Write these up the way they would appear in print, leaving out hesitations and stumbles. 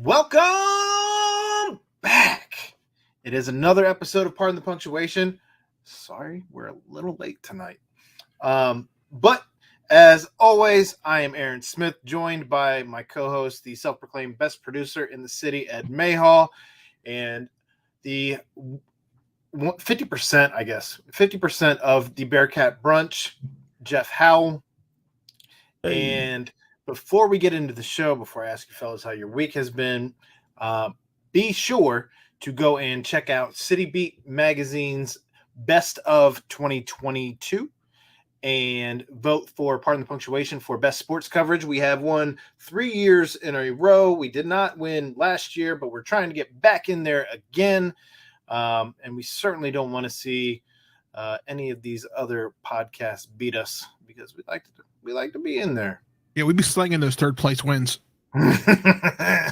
Welcome back. It is another episode of Pardon the Punctuation. Sorry, we're a little late tonight. But as always, I am Aaron Smith, joined by my co-host, the self-proclaimed best producer in the city, Ed Mayhall, and the 50% of the Bearcat Brunch, Jeff Howell. Hey. And before we get into the show, before I ask you fellas how your week has been, be sure to go and check out City Beat Magazine's Best of 2022 and vote for Pardon the Punctuation for Best Sports Coverage. We have won 3 years in a row. We did not win last year, but we're trying to get back in there again. And we certainly don't want to see any of these other podcasts beat us because we like to be in there. Yeah, we'd be slinging those third place wins. I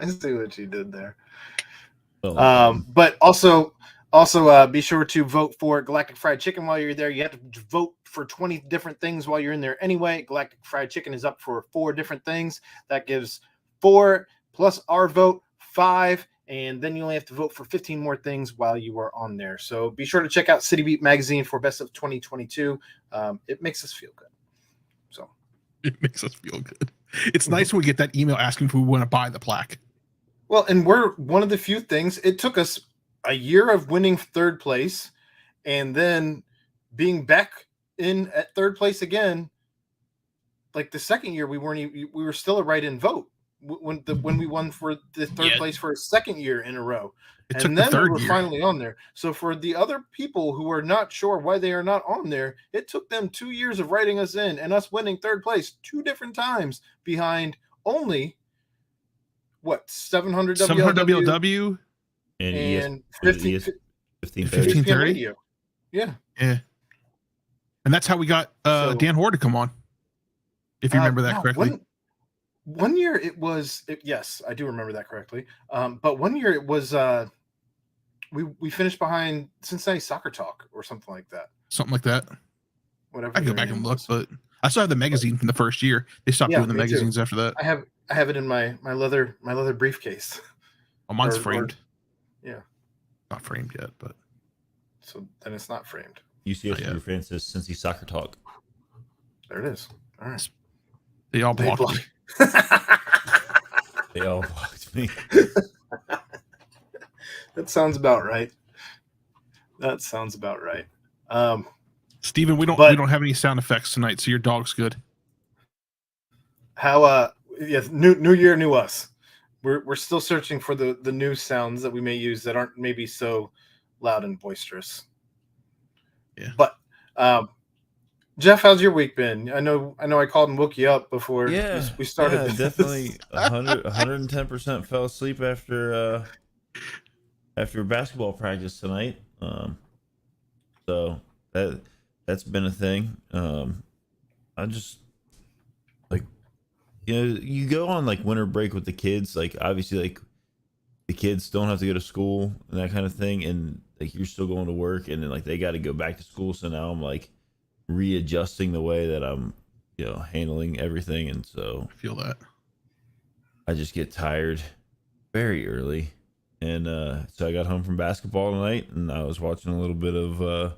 see what you did there. But also be sure to vote for Galactic Fried Chicken while you're there. You have to vote for 20 different things while you're in there anyway. Galactic Fried Chicken is up for 4 different things. That gives 4 plus our vote, 5. And then you only have to vote for 15 more things while you are on there. So be sure to check out City Beat Magazine for Best of 2022. It makes us feel good. So it makes us feel good. It's nice when we get that email asking if we want to buy the plaque. Well, and we're one of the few things. It took us a year of winning third place and then being back in at third place again. Like the second year, we were still a write-in vote when we won for the third place for a second year in a row. And then we were finally on there. So for the other people who are not sure why they are not on there, it took them 2 years of writing us in and us winning third place 2 different times behind only 700 WLW and 1530. Yeah. And that's how we got Dan Hoare to come on. If you remember that correctly. One year it was yes, I do remember that correctly. But one year it was we finished behind Cincinnati Soccer Talk or something like that. Something like that. Whatever. I go back and look, but I still have the magazine from the first year. They stopped doing the magazines after that. I have it in my leather briefcase. Oh, mine's framed. Yeah. Not framed yet, but so then it's not framed. UCF Super Fan says Cincy Soccer Talk. There it is. All right. They all blocked me. They all blocked me. That sounds about right. Steven, we don't have any sound effects tonight, so your dog's good. How new year, new us. We're still searching for the new sounds that we may use that aren't maybe so loud and boisterous. Yeah. But Jeff, how's your week been? I know I called and woke you up before we started. Yeah, definitely 110% fell asleep after basketball practice tonight. So that's been a thing. I just you go on like winter break with the kids, like obviously like the kids don't have to go to school and that kind of thing, and like you're still going to work, and then like they got to go back to school. So now I'm like readjusting the way that I'm handling everything, and so I feel that I just get tired very early. And so I got home from basketball tonight, and I was watching a little bit of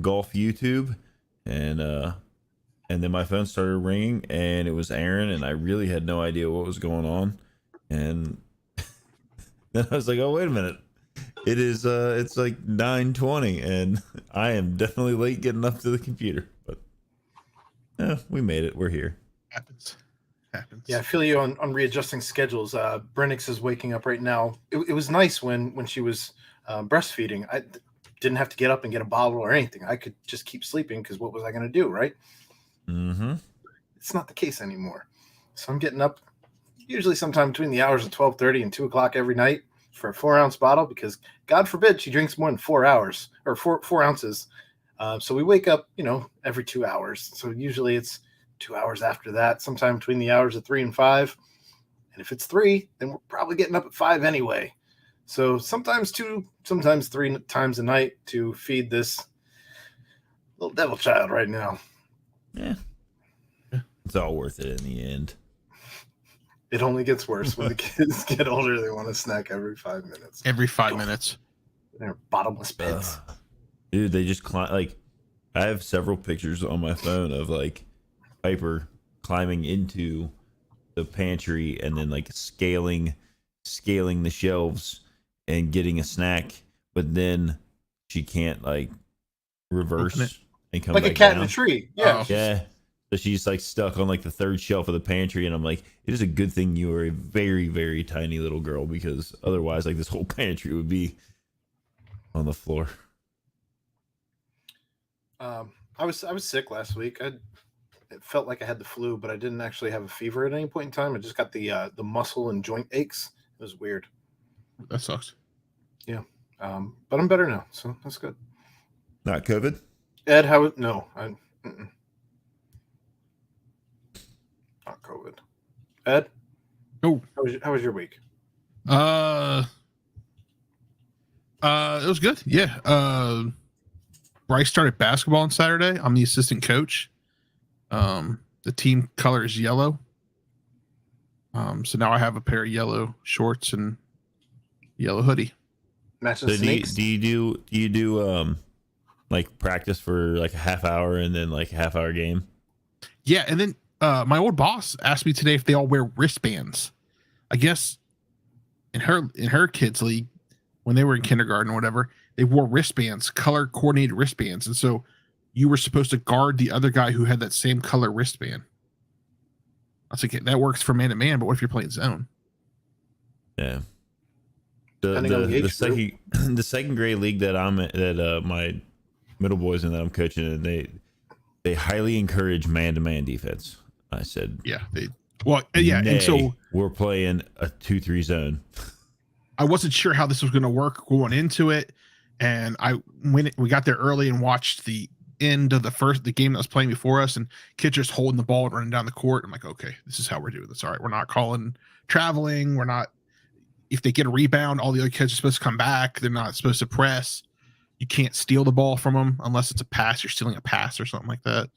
golf YouTube, and then my phone started ringing, and it was Aaron, and I really had no idea what was going on. And then I was like, oh, wait a minute. It is it's like 9:20, and I am definitely late getting up to the computer. But we made it. We're here. Happens. Yeah, I feel you on readjusting schedules. Brennix is waking up right now. It was nice when she was breastfeeding. I didn't have to get up and get a bottle or anything. I could just keep sleeping because what was I going to do, right? Mm-hmm. It's not the case anymore. So I'm getting up usually sometime between the hours of 12:30 and 2 o'clock every night for a 4-ounce bottle because God forbid she drinks more than 4 hours or 4 ounces. So we wake up, every 2 hours. So usually it's 2 hours after that, sometime between the hours of 3 and 5. And if it's 3, then we're probably getting up at 5 anyway. So sometimes 2, sometimes 3 times a night to feed this little devil child right now. Yeah. It's all worth it in the end. It only gets worse when the kids get older. They want a snack every 5 minutes. Every 5 minutes. They're bottomless pits. Dude, they just climb. Like, I have several pictures on my phone of like Piper climbing into the pantry and then like scaling the shelves and getting a snack, but then she can't like reverse and come like back a cat down. in a tree. Yeah. Oh. Yeah. So she's like stuck on like the third shelf of the pantry, and I'm like, it is a good thing you are a very, very tiny little girl, because otherwise like this whole pantry would be on the floor. I was sick last week. It felt like I had the flu, but I didn't actually have a fever at any point in time. I just got the muscle and joint aches. It was weird. That sucks. Yeah. But I'm better now, so that's good. Not COVID? Ed, how? No, not COVID. Ed? Oh. How was your week? It was good. Yeah. Bryce started basketball on Saturday. I'm the assistant coach. The team color is yellow. So now I have a pair of yellow shorts and yellow hoodie. Matching So snakes? do you do like practice for like a half hour and then like a half hour game? Yeah, and then my old boss asked me today if they all wear wristbands. I guess in her kids' league, when they were in kindergarten or whatever, they wore wristbands, color coordinated wristbands, and so you were supposed to guard the other guy who had that same color wristband. I was like, that works for man to man, but what if you're playing zone? Yeah. Depending on the age The second grade league that I'm in, that my middle boys and that I'm coaching in, they highly encourage man-to-man defense. I said, Yeah, nay, and so we're playing a 2-3 zone. I wasn't sure how this was going to work going into it, and we got there early and watched the end of the game that was playing before us, and kids just holding the ball and running down the court. I'm like, okay, this is how we're doing this. All right, we're not calling traveling. We're not. If they get a rebound, all the other kids are supposed to come back. They're not supposed to press. You can't steal the ball from them unless it's a pass. You're stealing a pass or something like that.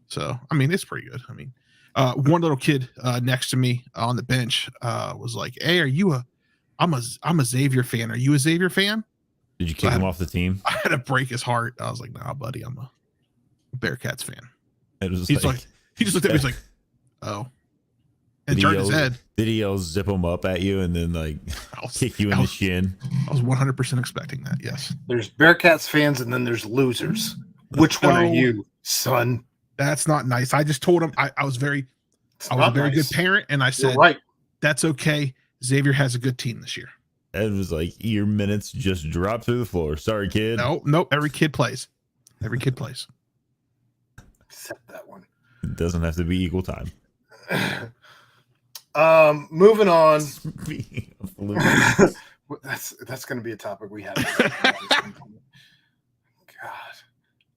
So, I mean, it's pretty good. I mean, one little kid next to me on the bench was like, "Hey, I'm a Xavier fan. Are you a Xavier fan?" Did you kick him off the team? I had to break his heart. I was like, "Nah, buddy, I'm a Bearcats fan." It was He just looked at me. He's like, "Oh," and turned his head. Did he yell zip him up at you and then like kick you in the shin? I was 100% expecting that. Yes. There's Bearcats fans and then there's losers. Which one are you, son? That's not nice. I just told him I was a very good parent, and I said, You're right. That's okay. Xavier has a good team this year. It was like your minutes just dropped through the floor. Sorry, kid. No. Every kid plays. Except that one. It doesn't have to be equal time. Moving on. God. that's going to be a topic we have.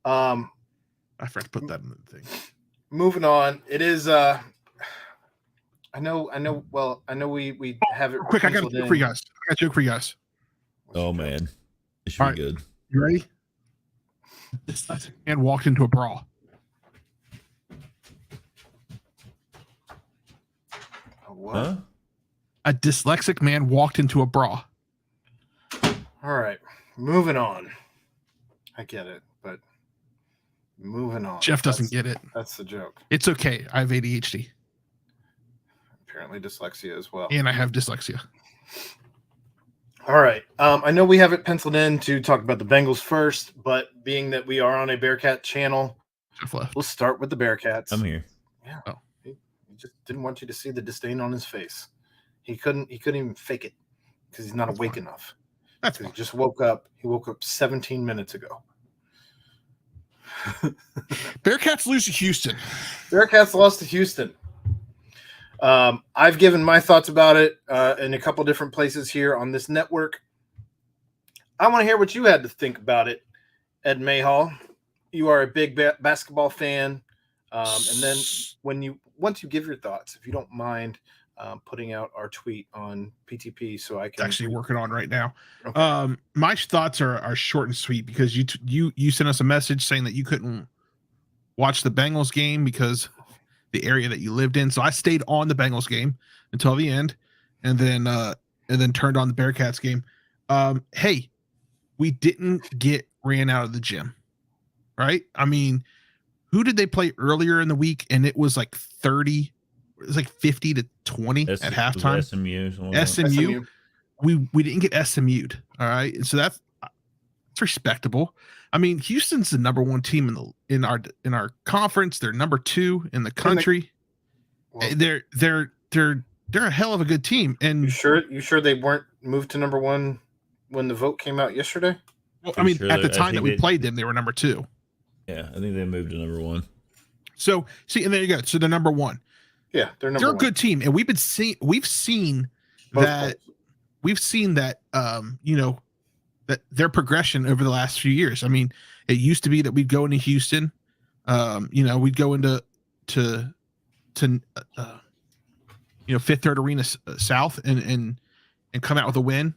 God. I forgot to put that in the thing. Moving on. It is. I know. Well, I know we have it. Quick, I got a joke for you guys. Oh man, it should be good. You ready? This man walked into a bra. What? Huh? A dyslexic man walked into a bra. All right, moving on. I get it, but moving on. Jeff doesn't get it. That's the joke. It's okay. I have ADHD. Apparently dyslexia as well. And I have dyslexia. All right. I know we have it penciled in to talk about the Bengals first, but being that we are on a Bearcat channel, Jeff left. we'll start with the Bearcats. I'm here. Yeah. Oh. He just didn't want you to see the disdain on his face. He couldn't even fake it because he's not awake enough. That's He just woke up. He woke up 17 minutes ago. Bearcats lose to Houston. Bearcats lost to Houston. I've given my thoughts about it in a couple different places here on this network. I want to hear what you had to think about it, Ed Mayhall. You are a big basketball fan, and then once you give your thoughts, if you don't mind putting out our tweet on PTP, so I can Actually working on right now. Okay. My thoughts are short and sweet because you sent us a message saying that you couldn't watch the Bengals game because the area that you lived in. So I stayed on the Bengals game until the end, and then turned on the Bearcats game. Hey, we didn't get ran out of the gym, right? I mean, who did they play earlier in the week? And it was like 30, it was like 50-20 at halftime. SMU. We didn't get SMU'd. All right. And so that's respectable. I mean, Houston's the number one team in our conference. They're number 2 in the country. They're a hell of a good team. And you sure they weren't moved to number 1 when the vote came out yesterday? Well, I mean, at the time that we played them, they were number 2. Yeah, I think they moved to number 1. So see, and there you go. So they're number 1. Yeah, they're a good team, and we've seen that that their progression over the last few years. I mean, it used to be that we'd go into Houston, we'd go into Fifth Third Arena South and come out with a win,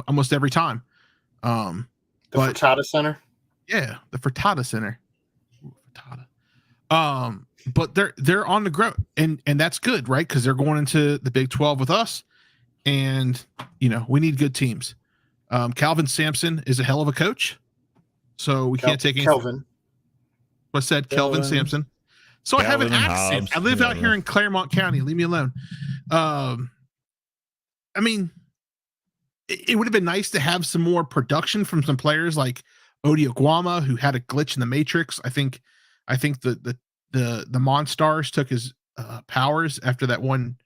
almost every time. The Fertitta Center. Yeah, the Fertitta Center. But they're on the ground, and that's good, right? Because they're going into the Big 12 with us, and we need good teams. Calvin Sampson is a hell of a coach, so we can't take anything. Kelvin. I said Kelvin Sampson. So Calvin, I have an accent. I live out here in Claremont County. Leave me alone. I mean, it would have been nice to have some more production from some players like Odi Oguama, who had a glitch in the Matrix. I think the Monstars took his powers after that one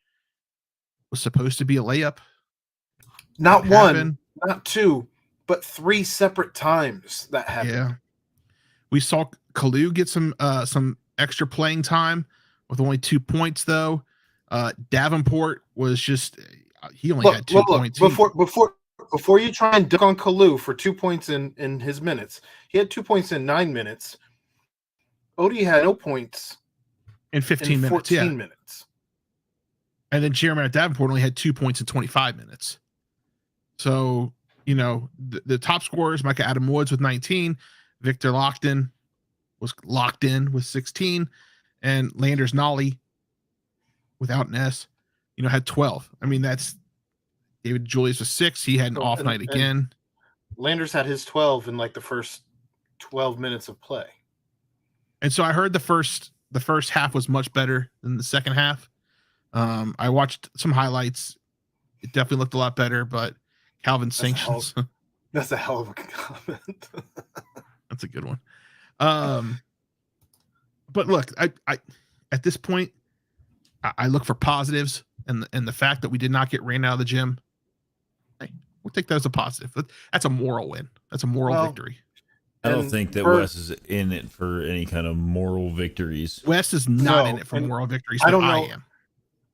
was supposed to be a layup. Not one, not 2, but 3 separate times that happened. Yeah, we saw Kalu get some extra playing time with only 2 points though. Davenport was just he only had 2 points. Before you try and dunk on Kalu for 2 points in his minutes, he had 2 points in 9 minutes. Odie had no points in 15 minutes. 14 minutes. And then Jeremiah Davenport only had 2 points in 25 minutes. So, the top scorers, Micah Adam Woods with 19, Victor Lockton was locked in with 16, and Landers Nolly without an S, had 12. I mean, that's David Julius was 6. He had an off night again. Landers had his 12 in like the first 12 minutes of play. And so I heard the first half was much better than the second half. I watched some highlights. It definitely looked a lot better, but Calvin sanctions. That's a hell of a comment. That's a good one. But look, I at this point, I look for positives, and the fact that we did not get ran out of the gym, we'll take that as a positive. That's a moral win. That's a moral victory. I don't think that Wes is in it for any kind of moral victories. Wes is not in it for moral victories. I am.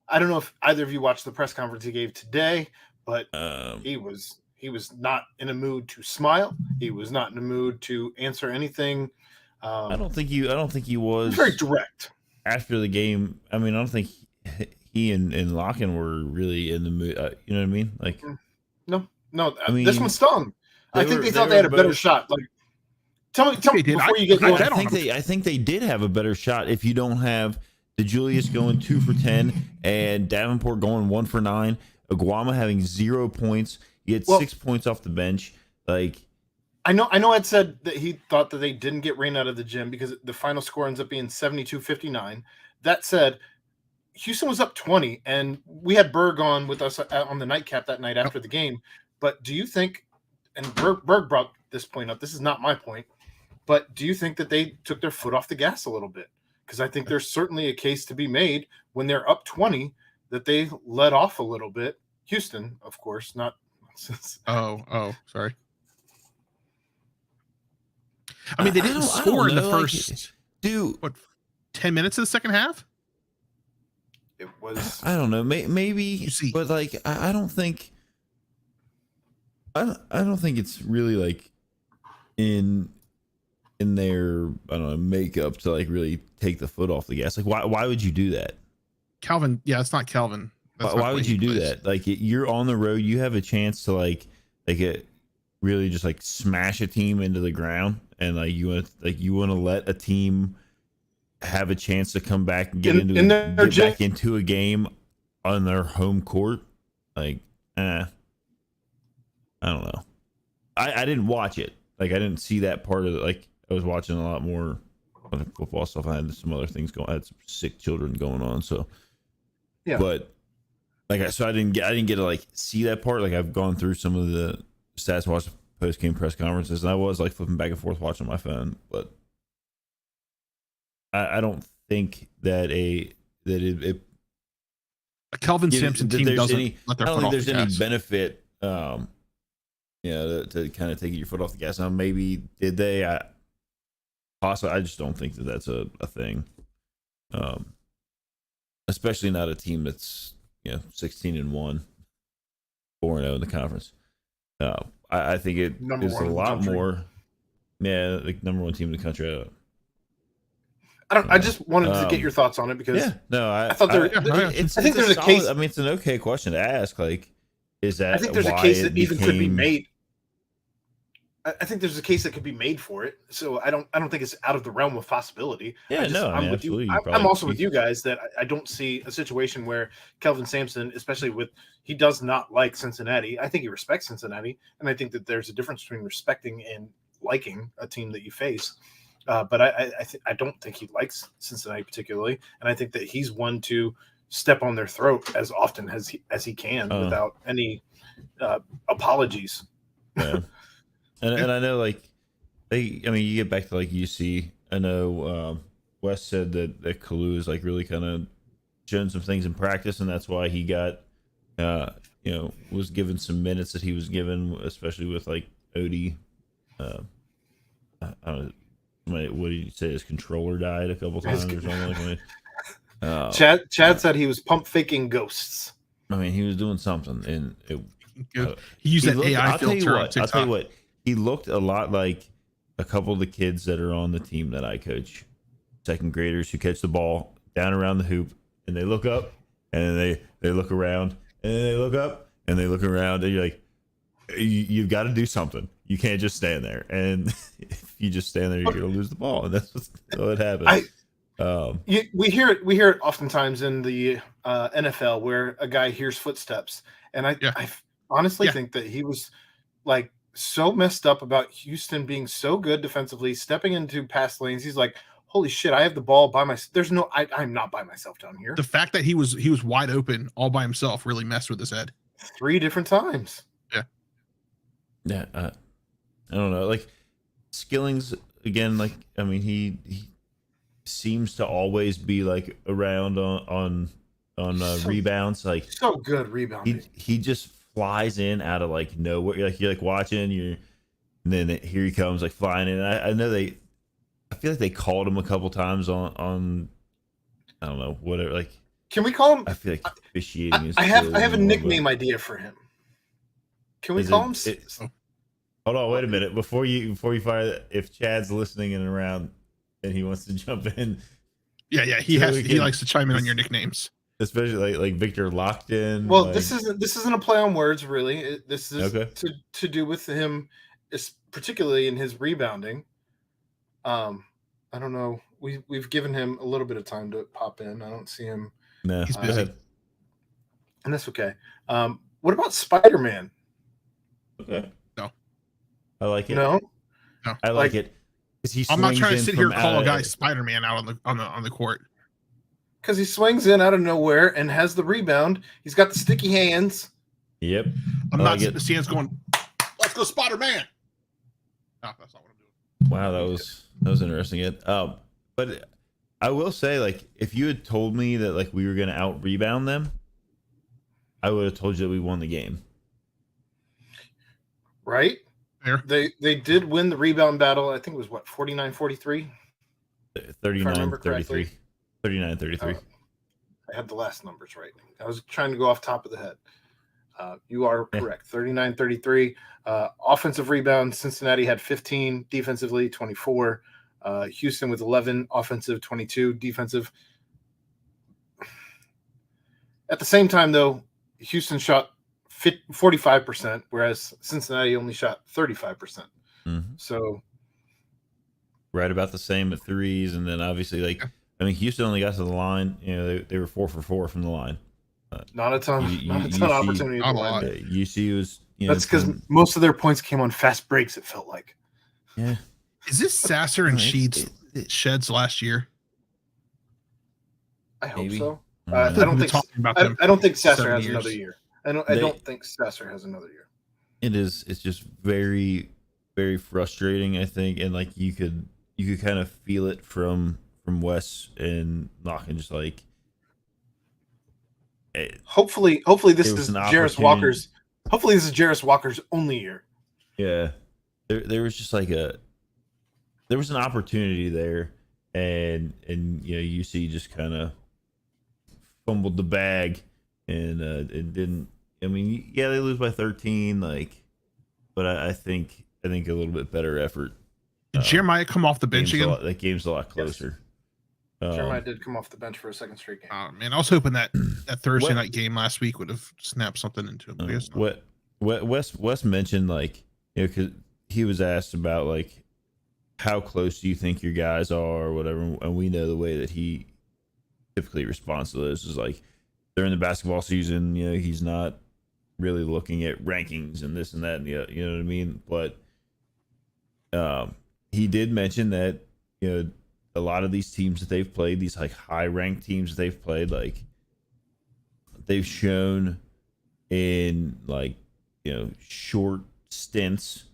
I don't know if either of you watched the press conference he gave today, but he was not in a mood to smile. He was not in a mood to answer anything. I don't think he was very direct after the game. I mean, I don't think he and Locken were really in the mood. You know what I mean? Like, no. I mean, this one stung. I think they thought they had a better shot. Like, tell me before you get going. I think they did have a better shot if you don't have DeJulius going 2 for 10 and Davenport going 1 for 9. Aguama having 0 points. He had 6 points off the bench. Like, I know Ed said that he thought that they didn't get ran out of the gym because the final score ends up being 72-59. That said, Houston was up 20, and we had Berg on with us on the nightcap that night after the game. But do you think, and Berg brought this point up, this is not my point, but do you think that they took their foot off the gas a little bit? Because I think there's certainly a case to be made when they're up 20 that they let off a little bit. Houston, of course, not. Sorry. I mean, they didn't score in the first 10 minutes of the second half? It was. I don't know. Maybe, but like, I don't think. I don't think it's really like in their makeup to like really take the foot off the gas. Like, why would you do that? Calvin, yeah, it's not Calvin. Why would you do that? Like, you're on the road, you have a chance to like really just like smash a team into the ground, and like you want to let a team have a chance to come back and get back into a game on their home court, like, I don't know. I didn't watch it. Like, I didn't see that part of it. Like, I was watching a lot more other football stuff. I had some other things going. I had some sick children going on. So, yeah. But like, so I didn't get to like see that part. Like, I've gone through some of the stats, watched post game press conferences, and I was like flipping back and forth watching my phone. But I don't think that it Kelvin Sampson team doesn't let their foot off the gas. I don't think there's any benefit, to kind of take your foot off the gas. Now, maybe did they? Possibly, I just don't think that that's a thing. Especially not a team that's 16-1, 4-0 in the conference. I think it is a lot more. Yeah, like number one team in the country. I just wanted to get your thoughts on it because I thought I think there's a case. I mean, it's an okay question to ask. Like, is that? I think there's a case that even could be made. I think there's a case that could be made for it. So I don't think it's out of the realm of possibility. Yeah, I'm with you. I'm also with you guys that I don't see a situation where Kelvin Sampson, especially he does not like Cincinnati. I think he respects Cincinnati, and I think that there's a difference between respecting and liking a team that you face. But I don't think he likes Cincinnati particularly, and I think that he's one to step on their throat as often as he can without any apologies. Yeah. And I know, like, you get back to, like, UC. I know Wes said that Kalu is, like, really kind of showing some things in practice, and that's why he got, was given some minutes that he was given, especially with, like, Odie. I don't know, what did you say? His controller died a couple times or something like that. Chad said he was pump faking ghosts. I mean, he was doing something, and he used that AI filter. I'll tell you what. He looked a lot like a couple of the kids that are on the team that I coach, second graders who catch the ball down around the hoop, and they look up, and then they look around, and then they look up, and they look around, and you're like, you've got to do something. You can't just stand there, and if you just stand there, you're going to lose the ball, and that's what happens. We hear it oftentimes in the NFL where a guy hears footsteps, and I honestly think that he was like so messed up about Houston being so good defensively, stepping into pass lanes. He's like, holy shit, I have the ball by myself. I'm not by myself down here. The fact that he was wide open all by himself really messed with his head 3 different times. Yeah. I don't know. Like, Skillings again, like, I mean, he seems to always be like around on rebounds. Like, so good rebounding. He just flies in out of like nowhere. Like, you're like watching, and then here he comes like flying in. I know I feel like they called him a couple times on I don't know, whatever. Like, can we call him? I feel like officiating. I have a nickname idea for him. Can we call him? Hold on, wait a minute. Before you fire that, if Chad's listening and around and he wants to jump in. Yeah, he likes to chime in on your nicknames. Especially like Victor Lockton. Well, this isn't a play on words, really. This is to do with him, particularly in his rebounding. I don't know. We've given him a little bit of time to pop in. I don't see him. No, he's busy, and that's okay. What about Spider-Man? Okay, no, I like it. No, I like it. I'm not trying to sit here and call a guy Spider-Man out on the court. Because he swings in out of nowhere and has the rebound. He's got the sticky hands. Yep. I'm not sitting in the stands going, let's go Spider-Man. No, that's not what I'm doing. Wow, that was interesting. But I will say, like, if you had told me that like we were gonna out rebound them, I would have told you that we won the game. Right? Fair. They did win the rebound battle. I think it was 49-43? 39-33. 39-33. I had the last numbers right. I was trying to go off top of the head. You are correct. 39-33. Offensive rebounds, Cincinnati had 15. Defensively, 24. Houston with 11. Offensive, 22. Defensive. At the same time, though, Houston shot 45%, whereas Cincinnati only shot 35%. Mm-hmm. So right about the same at threes, and then obviously like I mean, Houston only got to the line. You know, they were 4 for 4 from the line. Not a ton. Not a ton of opportunity. Not a lot. UC was. That's because most of their points came on fast breaks. It felt like. Yeah. Is this Sasser and Sheds last year? I hope Maybe. so. I I don't think. Talking about them I don't think Sasser 7 has years. another year. I don't think Sasser has another year. It's just very, very frustrating. I think, and like you could kind of feel it from Wes and Knockin, just like. Hopefully this is Jarris Walker's. Hopefully this is Jarris Walker's only year. Yeah, there was just like there was an opportunity there, and you know UC just kind of fumbled the bag, and it didn't. I mean, yeah, they lose by 13, like, but I think a little bit better effort. Did Jeremiah come off the bench again? That game's a lot closer. Jeremiah did come off the bench for a second straight game. Oh man, I was hoping that Thursday night game last week would have snapped something into him. I guess not. Wes mentioned, like, you know, because he was asked about like how close do you think your guys are or whatever, and we know the way that he typically responds to those is like during the basketball season, you know, he's not really looking at rankings and this and that and the, you know what I mean, but he did mention that, you know, a lot of these teams that they've played, these like high ranked teams that they've played, like they've shown in like, you know, short stints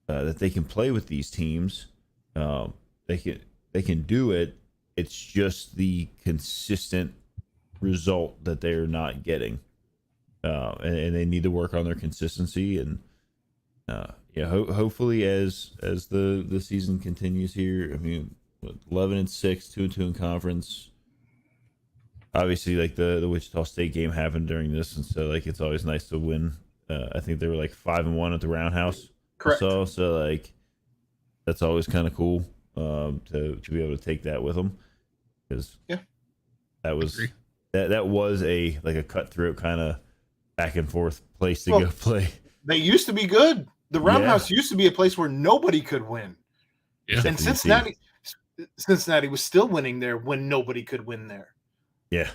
that they can play with these teams. They can do it. It's just the consistent result that they're not getting, and they need to work on their consistency. And hopefully as the season continues here, I mean, 11-6, 2-2 in conference. Obviously, like the Wichita State game happened during this, and so like it's always nice to win. I think they were like 5-1 at the Roundhouse. Correct. So like that's always kind of cool to be able to take that with them, because that was a like a cutthroat kind of back and forth place to go play. They used to be good. The Roundhouse used to be a place where nobody could win. Yeah. And Cincinnati was still winning there when nobody could win there. Yeah.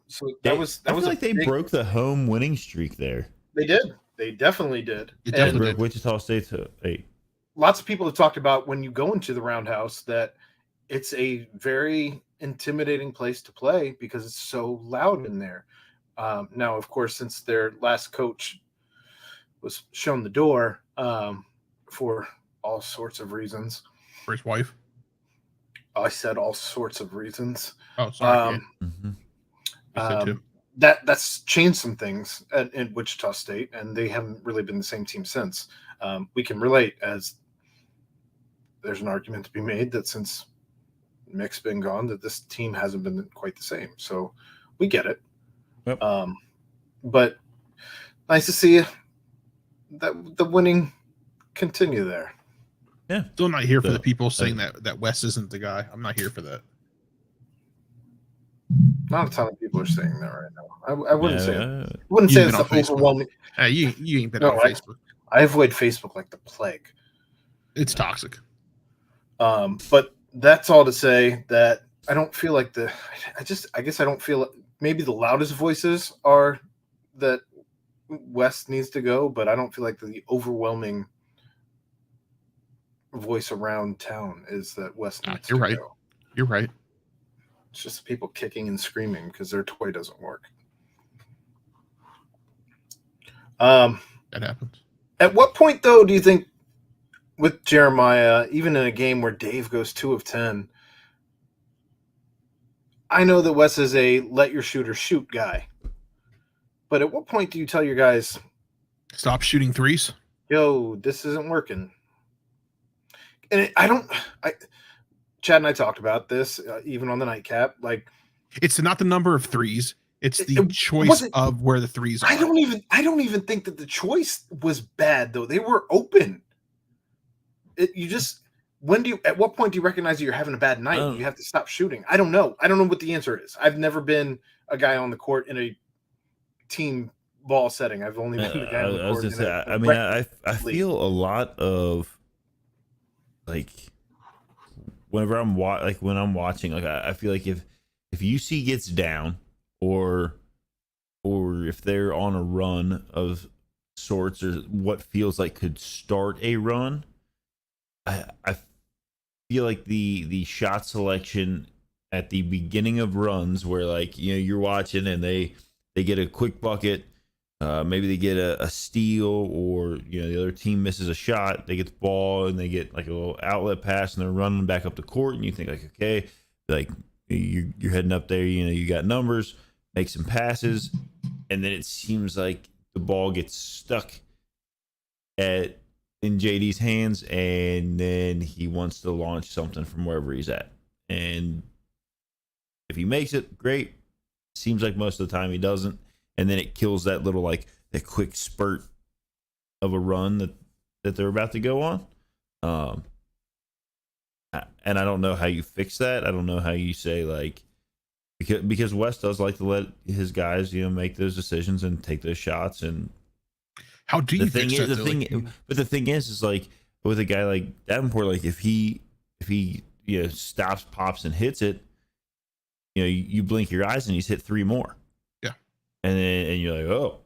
So I was feel like they big, broke the home winning streak there. They did. They definitely did. They broke Wichita State to 8. Lots of people have talked about when you go into the Roundhouse that it's a very intimidating place to play because it's so loud in there. Now, of course, since their last coach was shown the door for all sorts of reasons. For his wife? I said all sorts of reasons. Oh, sorry. That's changed some things in Wichita State, and they haven't really been the same team since. We can relate, as there's an argument to be made that since Mick's been gone, that this team hasn't been quite the same. So we get it. Yep. But nice to see that the winning continue there. Yeah. Still not here for the people saying that Wes isn't the guy. I'm not here for that. Not a ton of people are saying that right now. I wouldn't say it. I wouldn't say it's the overwhelming. Hey, you ain't been on Facebook. I avoid Facebook like the plague. It's toxic. But that's all to say that I don't feel like I guess I don't feel maybe the loudest voices are that West needs to go, but I don't feel like the overwhelming voice around town is that West needs to go. You're right. It's just people kicking and screaming because their toy doesn't work. That happens. At what point, though, do you think with Jeremiah, even in a game where Dave goes 2 of 10, I know that Wes is a let your shooter shoot guy, but at what point do you tell your guys, stop shooting threes? Yo, this isn't working. And Chad and I talked about this even on the nightcap. Like, it's not the number of threes; it's the choice of where the threes are. I don't even think that the choice was bad though. They were open. At what point do you recognize that you're having a bad night? You have to stop shooting. I don't know. I don't know what the answer is. I've never been a guy on the court in a team ball setting. I've only been the guy on the court. I feel a lot of like whenever when I'm watching, like I feel like if UC gets down or if they're on a run of sorts or what feels like could start a run, I feel like the shot selection at the beginning of runs where like you're watching and they get a quick bucket, maybe they get a steal, or the other team misses a shot, they get the ball and they get like a little outlet pass and they're running back up the court, and you think like, okay, like you're heading up there, you got numbers, make some passes, and then it seems like the ball gets stuck in JD's hands, and then he wants to launch something from wherever he's at. And if he makes it, great. Seems like most of the time he doesn't. And then it kills that little, like, that quick spurt of a run that they're about to go on. And I don't know how you fix that. I don't know how you say, like, because West does like to let his guys, make those decisions and take those shots. And how do you fix that? But the thing is like with a guy like Davenport, like if he stops, pops, and hits it, you blink your eyes and he's hit 3 more. Yeah, and you're like, oh.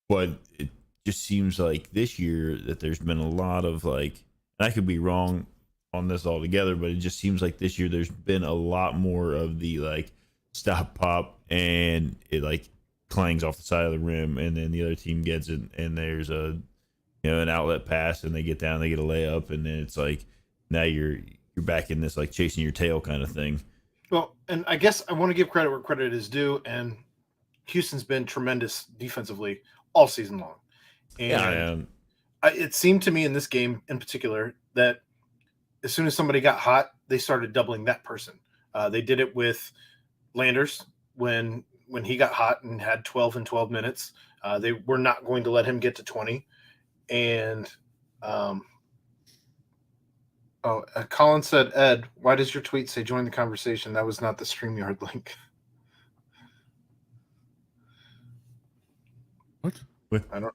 But it just seems like this year that there's been a lot of like, and I could be wrong on this altogether, but it just seems like this year there's been a lot more of the like stop, pop, and it like clangs off the side of the rim, and then the other team gets it, and there's an outlet pass, and they get down, they get a layup, and then it's like now you're back in this like chasing your tail kind of thing. Well, and I guess I want to give credit where credit is due, and Houston's been tremendous defensively all season long. And it seemed to me in this game in particular that as soon as somebody got hot, they started doubling that person. They did it with Landers when he got hot and had 12 in 12 minutes. They were not going to let him get to 20. And Colin said, Ed, why does your tweet say join the conversation? That was not the StreamYard link. What? I don't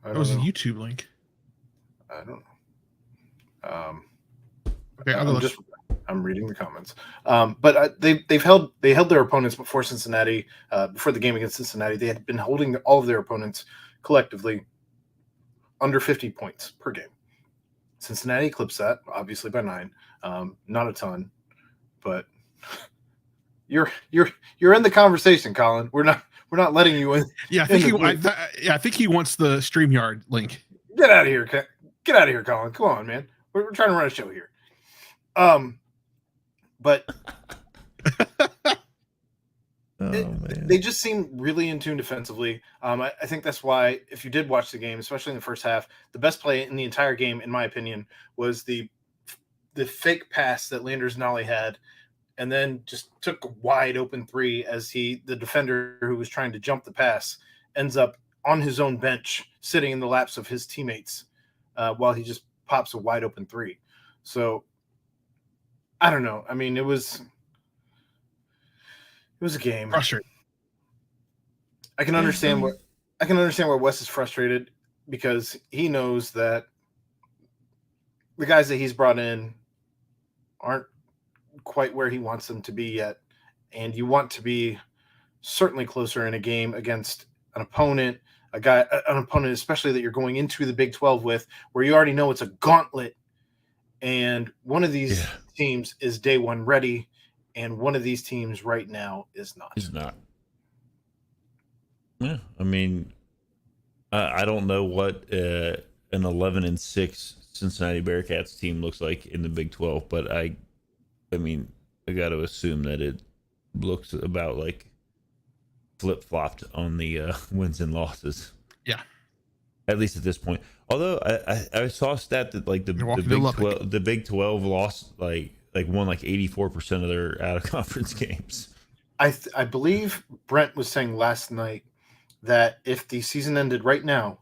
That was know. a YouTube link. I don't know. Okay, I'm reading the comments. But they held their opponents before Cincinnati, before the game against Cincinnati. They had been holding all of their opponents collectively under 50 points per game. Cincinnati eclipsed that, obviously by 9. Not a ton, but you're in the conversation, Colin. We're not letting you in. Yeah, I think he wants the StreamYard link. Get out of here. Get out of here, Colin. Come on, man. We're trying to run a show here. But they just seem really in tune defensively. I think that's why, if you did watch the game, especially in the first half, the best play in the entire game, in my opinion, was the fake pass that Landers Nolly had, and then just took a wide open 3 as the defender who was trying to jump the pass ends up on his own bench, sitting in the laps of his teammates while he just pops a wide open 3. So I don't know. I mean, it was a game. Frustrating. I can understand where Wes is frustrated, because he knows that the guys that he's brought in aren't quite where he wants them to be yet, and you want to be certainly closer in a game against an opponent, especially that you're going into the Big 12 with, where you already know it's a gauntlet, and one of these teams is day one ready, and one of these teams right now is not. Is not. Yeah, I mean, I don't know what an 11-6 Cincinnati Bearcats team looks like in the Big 12, but I mean, I got to assume that it looks about like flip-flopped on the wins and losses. Yeah, at least at this point. Although I saw a stat that like the Big 12 lost like won like 84% of their out of conference games. I believe Brent was saying last night that if the season ended right now,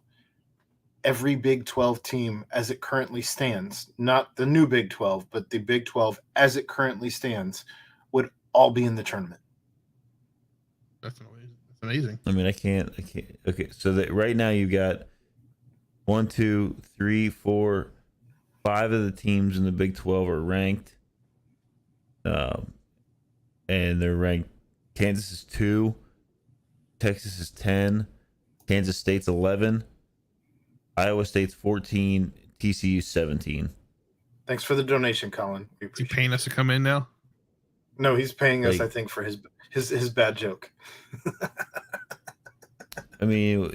every Big 12 team as it currently stands, not the new Big 12, but the Big 12 as it currently stands, would all be in the tournament. That's amazing. I mean, I can't. Okay, so that right now you got 1, 2, 3, 4, 5 of the teams in the Big 12 are ranked. And they're ranked. Kansas is 2. Texas is 10. Kansas State's 11. Iowa State's 14. TCU 17. Thanks for the donation, Colin. We Is he appreciate it. paying us to come in now? No, he's paying us, Like- I think, for his bad joke. I mean,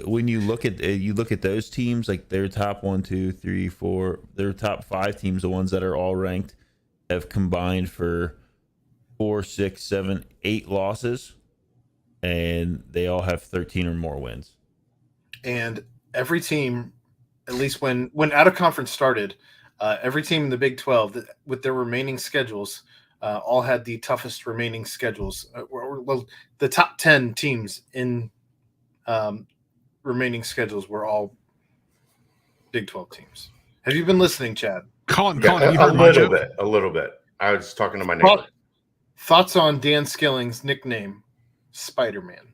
when you look at those teams, like their top 1, 2, 3, 4, their top 5 teams, the ones that are all ranked, have combined for 4, 6, 7, 8 losses, and they all have 13 or more wins. And every team, at least when out of conference started, every team in the Big 12 with their remaining schedules all had the toughest remaining schedules. Well, the top 10 teams in remaining schedules were all Big 12 teams. Have you been listening, Chad? Colin, Yeah, have you a heard my joke? little bit. I was talking to my neighbor. Thoughts on Dan Skilling's nickname, Spider-Man?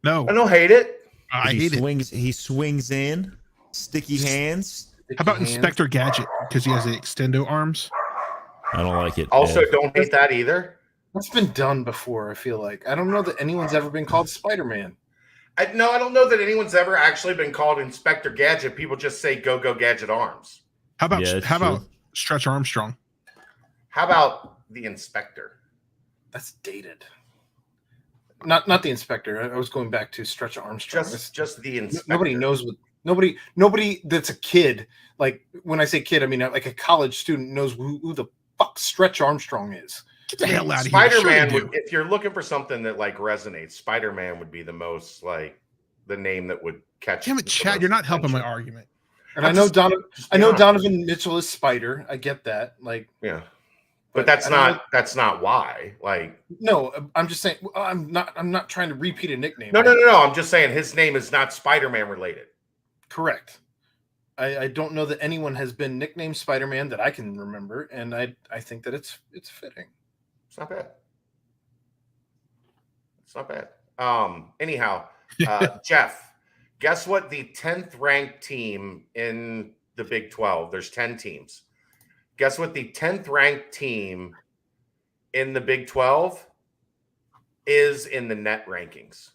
No, I don't hate it. I hate it. He swings in, sticky hands. How about Hands. Inspector Gadget because he has the extendo arms? I don't like it. Also, Yeah. don't hate that either. That's been done before, I feel like. I don't know that anyone's ever been called Spider-Man. I don't know that anyone's ever actually been called Inspector Gadget. People just say Go Gadget Arms. How about Yeah, it's how about true. Stretch Armstrong? How about the Inspector? That's dated. Not the Inspector. I was going back to Stretch Armstrong. Just the Inspector. Nobody knows what nobody that's a kid. Like when I say kid, I mean like a college student knows who the fuck Stretch Armstrong is. Get the hell out of here! Spider-Man Sure they would, do. if you're looking for something that like resonates, Spider-Man would be the most like the name that would catch. Damn it, the Chad! most You're not helping my attention. argument. And I know Donovan. Just be I know honest. Donovan Mitchell is Spider. I get that. Like, Yeah, but but that's I don't not why. Like, no, I'm just saying. I'm not trying to repeat a nickname. no. I'm just saying his name is not Spider-Man related. Correct. I don't know that anyone has been nicknamed Spider-Man that I can remember, and I think that it's fitting. It's not bad. It's not bad. Anyhow, Jeff, guess what? The 10th ranked team in the Big 12. There's 10 teams. Guess what? The 10th ranked team in the Big 12 is in the net rankings.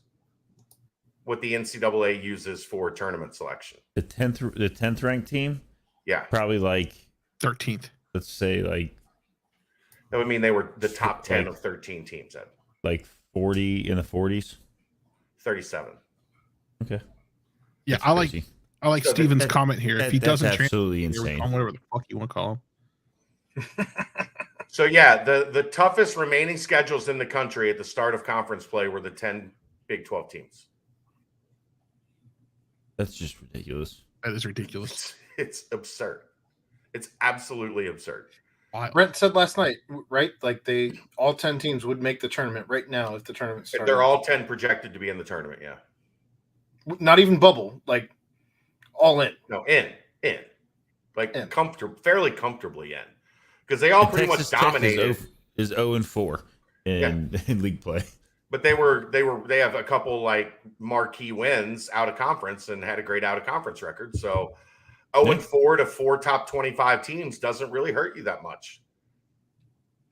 What the NCAA uses for tournament selection. The 10th ranked team, Yeah, probably like 13th. let's say like that would mean they were the top 10 of 13 teams at 40 in the 40s. 37. Okay. Yeah, That's I like crazy. So Steven's that- comment here. If he That's doesn't transfer, absolutely insane. on whatever the fuck you want to call him. So yeah, the toughest remaining schedules in the country at the start of conference play were the 10 Big 12 teams. That's just ridiculous. That is ridiculous. It's absurd. It's absolutely absurd. Wild. Brent said last night, right? Like all 10 teams would make the tournament right now if the tournament started. They're all 10 projected to be in the tournament. Yeah. not even bubble, like all in. No, in. Like In. fairly comfortably in. Because they all And pretty Texas much Tech dominated. is 0-4 in league play. But they have a couple like marquee wins out of conference and had a great out of conference record. So 0-4 to 4 top 25 teams doesn't really hurt you that much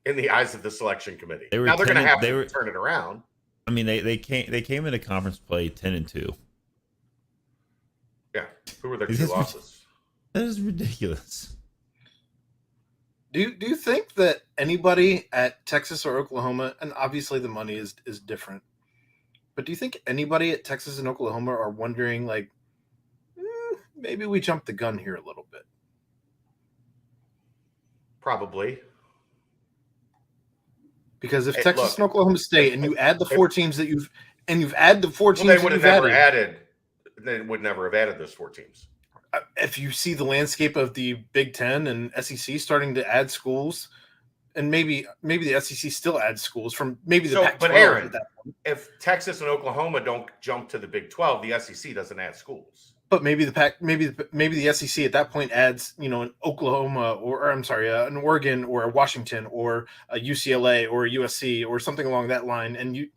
in the eyes of the selection committee. They were Now they're going to 10 have they to were- turn it around. I mean, they came into conference play 10-2. Yeah. Who were their Is two this- losses? That is ridiculous. Do you think that anybody at Texas or Oklahoma, and obviously the money is different, but do you think anybody at Texas and Oklahoma are wondering, like, maybe we jumped the gun here a little bit? Probably. Because if Hey, Texas look, and Oklahoma State, and you add the four teams that you've added the four Well, teams they that would have you've never added, added. They would never have added those 4 teams. if you see the landscape of the Big Ten and SEC starting to add schools, and maybe the SEC still adds schools from maybe the So, Pac-12 but Aaron, at that point. If Texas and Oklahoma don't jump to the Big 12, the SEC doesn't add schools. But maybe the SEC at that point adds, an Oklahoma or I'm sorry, an Oregon or a Washington or a UCLA or a USC or something along that line. And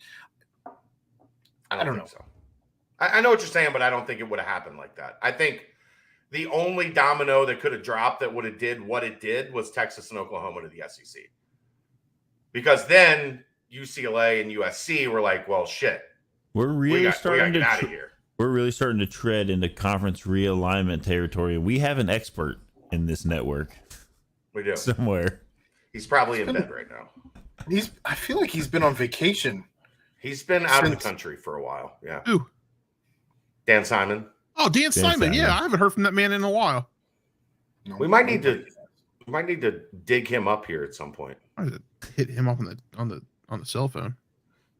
I don't know. think so. I know what you're saying, but I don't think it would have happened like that. I think the only domino that could have dropped that would have did what it did was Texas and Oklahoma to the SEC. Because then UCLA and USC were like, well, shit. We're really we gotta starting get to out of here. We're really starting to tread into conference realignment territory. We have an expert in this network. We do. Somewhere. He's probably in bed right now. I feel like he's been on vacation. He's been out of the country for a while. Yeah. Who? Dan Simon. Oh, Dan Simon. Yeah, I haven't heard from that man in a while. We might need to dig him up here at some point. I hit him up on the cell phone.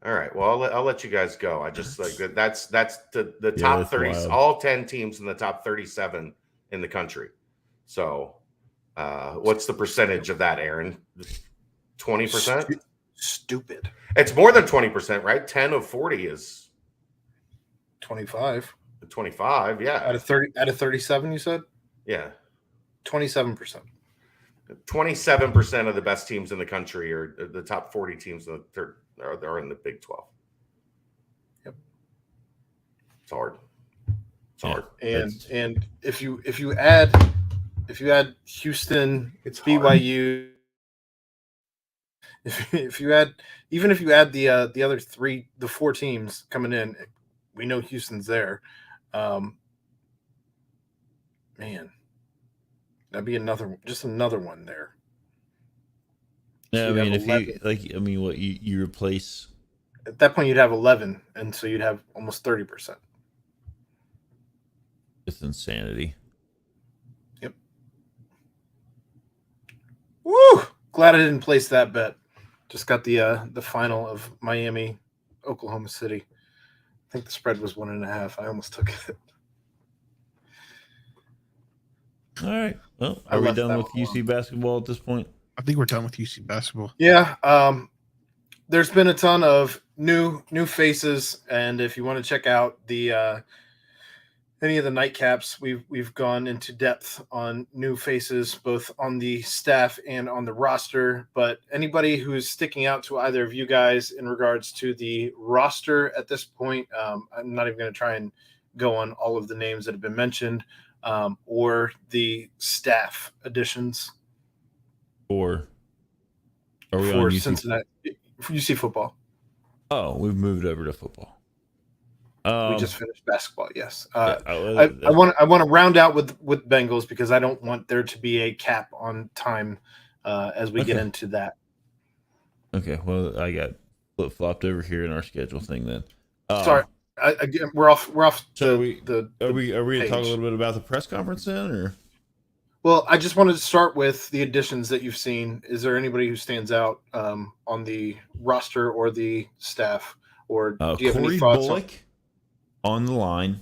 All right. Well, I'll let you guys go. I just like that's the top 30, wild. all 10 teams in the top 37 in the country. So, what's the percentage of that, Aaron? 20%? Stupid. It's more than 20%, right? 10 of 40 is 25. 25. Yeah. Out of 37, you said? Yeah. 27%. 27% of the best teams in the country are the top 40 teams in the third are in the Big 12. Yep. It's hard. It's Yeah. hard. And if you add Houston, It's BYU, if you add the other the four teams coming in, we know Houston's there. Man, that'd be another one there. Yeah, So I you'd mean, have 11. what you replace? At that point, you'd have 11, and so you'd have almost 30%. It's insanity. Yep. Woo! Glad I didn't place that bet. Just got the final of Miami, Oklahoma City. I think the spread was 1.5. I almost took it. All right. Well, I are we left done that with one UC basketball at this point? I think we're done with UC basketball. Yeah. There's been a ton of new faces, and if you want to check out the any of the nightcaps, we've gone into depth on new faces, both on the staff and on the roster. But anybody who is sticking out to either of you guys in regards to the roster at this point, I'm not even going to try and go on all of the names that have been mentioned, or the staff additions Or are we for on UC? Cincinnati for UC football. Oh, we've moved over to football. We just finished basketball. Yes. Yeah, I want to round out with Bengals because I don't want there to be a cap on time as we get into that. Okay. Well, I got flip flopped over here in our schedule thing then. Sorry. Again, we're off. So are are we to talk a little bit about the press conference then, or? Well, I just wanted to start with the additions that you've seen. Is there anybody who stands out on the roster or the staff, or do you have Corey any thoughts Bullock on the line?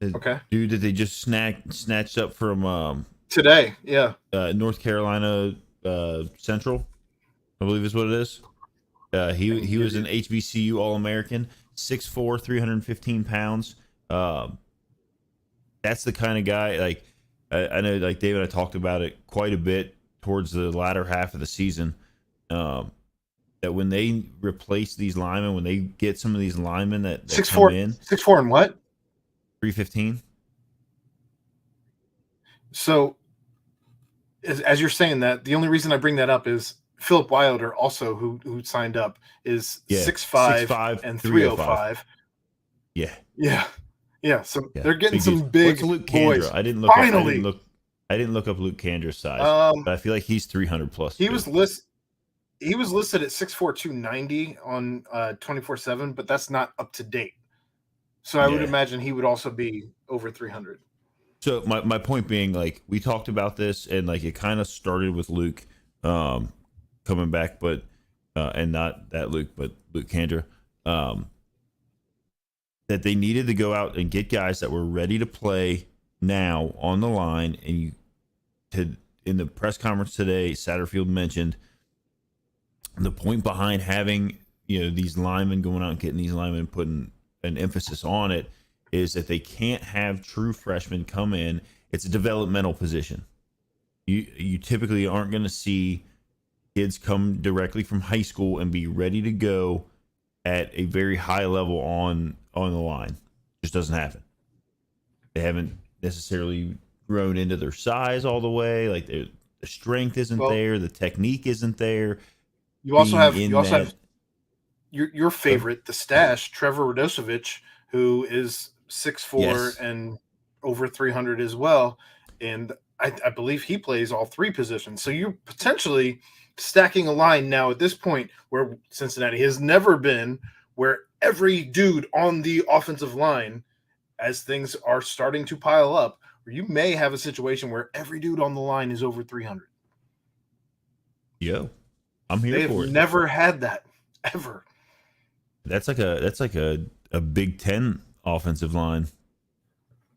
Okay. Dude that they just snatched up from Today? Yeah. North Carolina Central, I believe is what it is. He was an HBCU All-American, 6'4", 315 pounds. That's the kind of guy, like, I know, like David, I talked about it quite a bit towards the latter half of the season. That when they replace these linemen, when they get some of these linemen that 6'4", come in, 6'4", and what? 315. So, as you're saying that, the only reason I bring that up is Philip Wilder, also who signed up, is 6'5" and 305. Yeah. Yeah. So they're getting Big some dudes. big What's Luke boys. Kandra? I didn't look. Finally. I didn't look up Luke Kandra's size, but I feel like he's 300 plus. He was listed at 6'4", 290 on 24/7, but that's not up to date. So I would imagine he would also be over 300. So my point being, like, we talked about this, and like it kind of started with Luke coming back, but and not that Luke, but Luke Kandra. That they needed to go out and get guys that were ready to play now on the line. And in the press conference today, Satterfield mentioned the point behind having, these linemen going out and getting these linemen, putting an emphasis on it, is that they can't have true freshmen come in. It's a developmental position. You typically aren't going to see kids come directly from high school and be ready to go at a very high level on the line. Just doesn't happen. They haven't necessarily grown into their size all the way. Like the strength isn't there, the technique isn't there. You also have that, your favorite, the stash, Trevor Radosevich, who is 6'4" Yes. and over 300 as well, and I believe he plays all three positions. So you're potentially stacking a line now at this point where Cincinnati has never been, where every dude on the offensive line, as things are starting to pile up, where you may have a situation where every dude on the line is over 300. Yo, I'm here for it. They've never had that ever. That's like a Big Ten offensive line.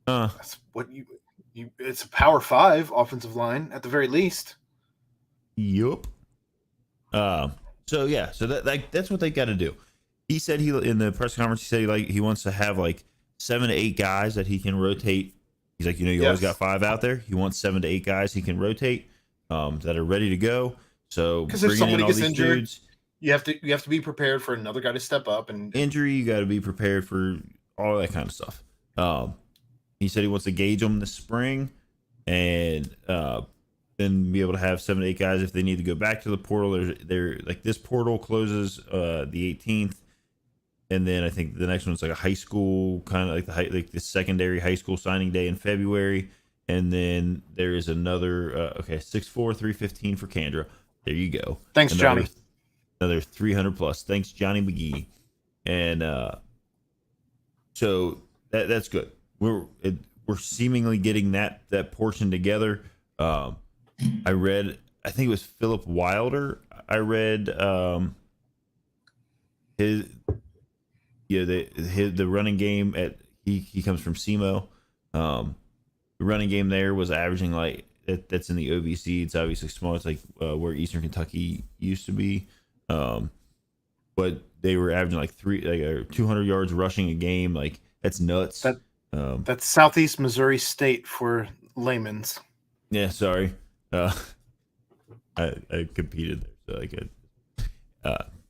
That's what you. It's a Power 5 offensive line at the very least. Yup. So that's what they got to do. He said in the press conference he said he wants to have like 7 to 8 guys that he can rotate. He's like, you always got 5 out there. He wants 7 to 8 guys he can rotate that are ready to go. So because if somebody gets injured, dudes, you have to be prepared for another guy to step up and injury. You got to be prepared for all that kind of stuff. He said he wants to gauge them this spring, and then be able to have 7 to 8 guys if they need to go back to the portal. They're like, this portal closes the 18th, and then I think the next one's like a high school kind of like the secondary high school signing day in February, and then there is another 6'4", 315 for Kendra. There you go. Thanks, Johnny. Another 300 plus. Thanks, Johnny McGee. And so that's good. We're seemingly getting that portion together. I think it was Philip Wilder. I read the running game he comes from SEMO. The running game there was averaging like that's in the OVC. It's obviously small. It's like where Eastern Kentucky used to be. But they were averaging like 200 yards rushing a game. Like, that's nuts. That's Southeast Missouri State for layman's. Yeah, sorry. I competed there, so I could.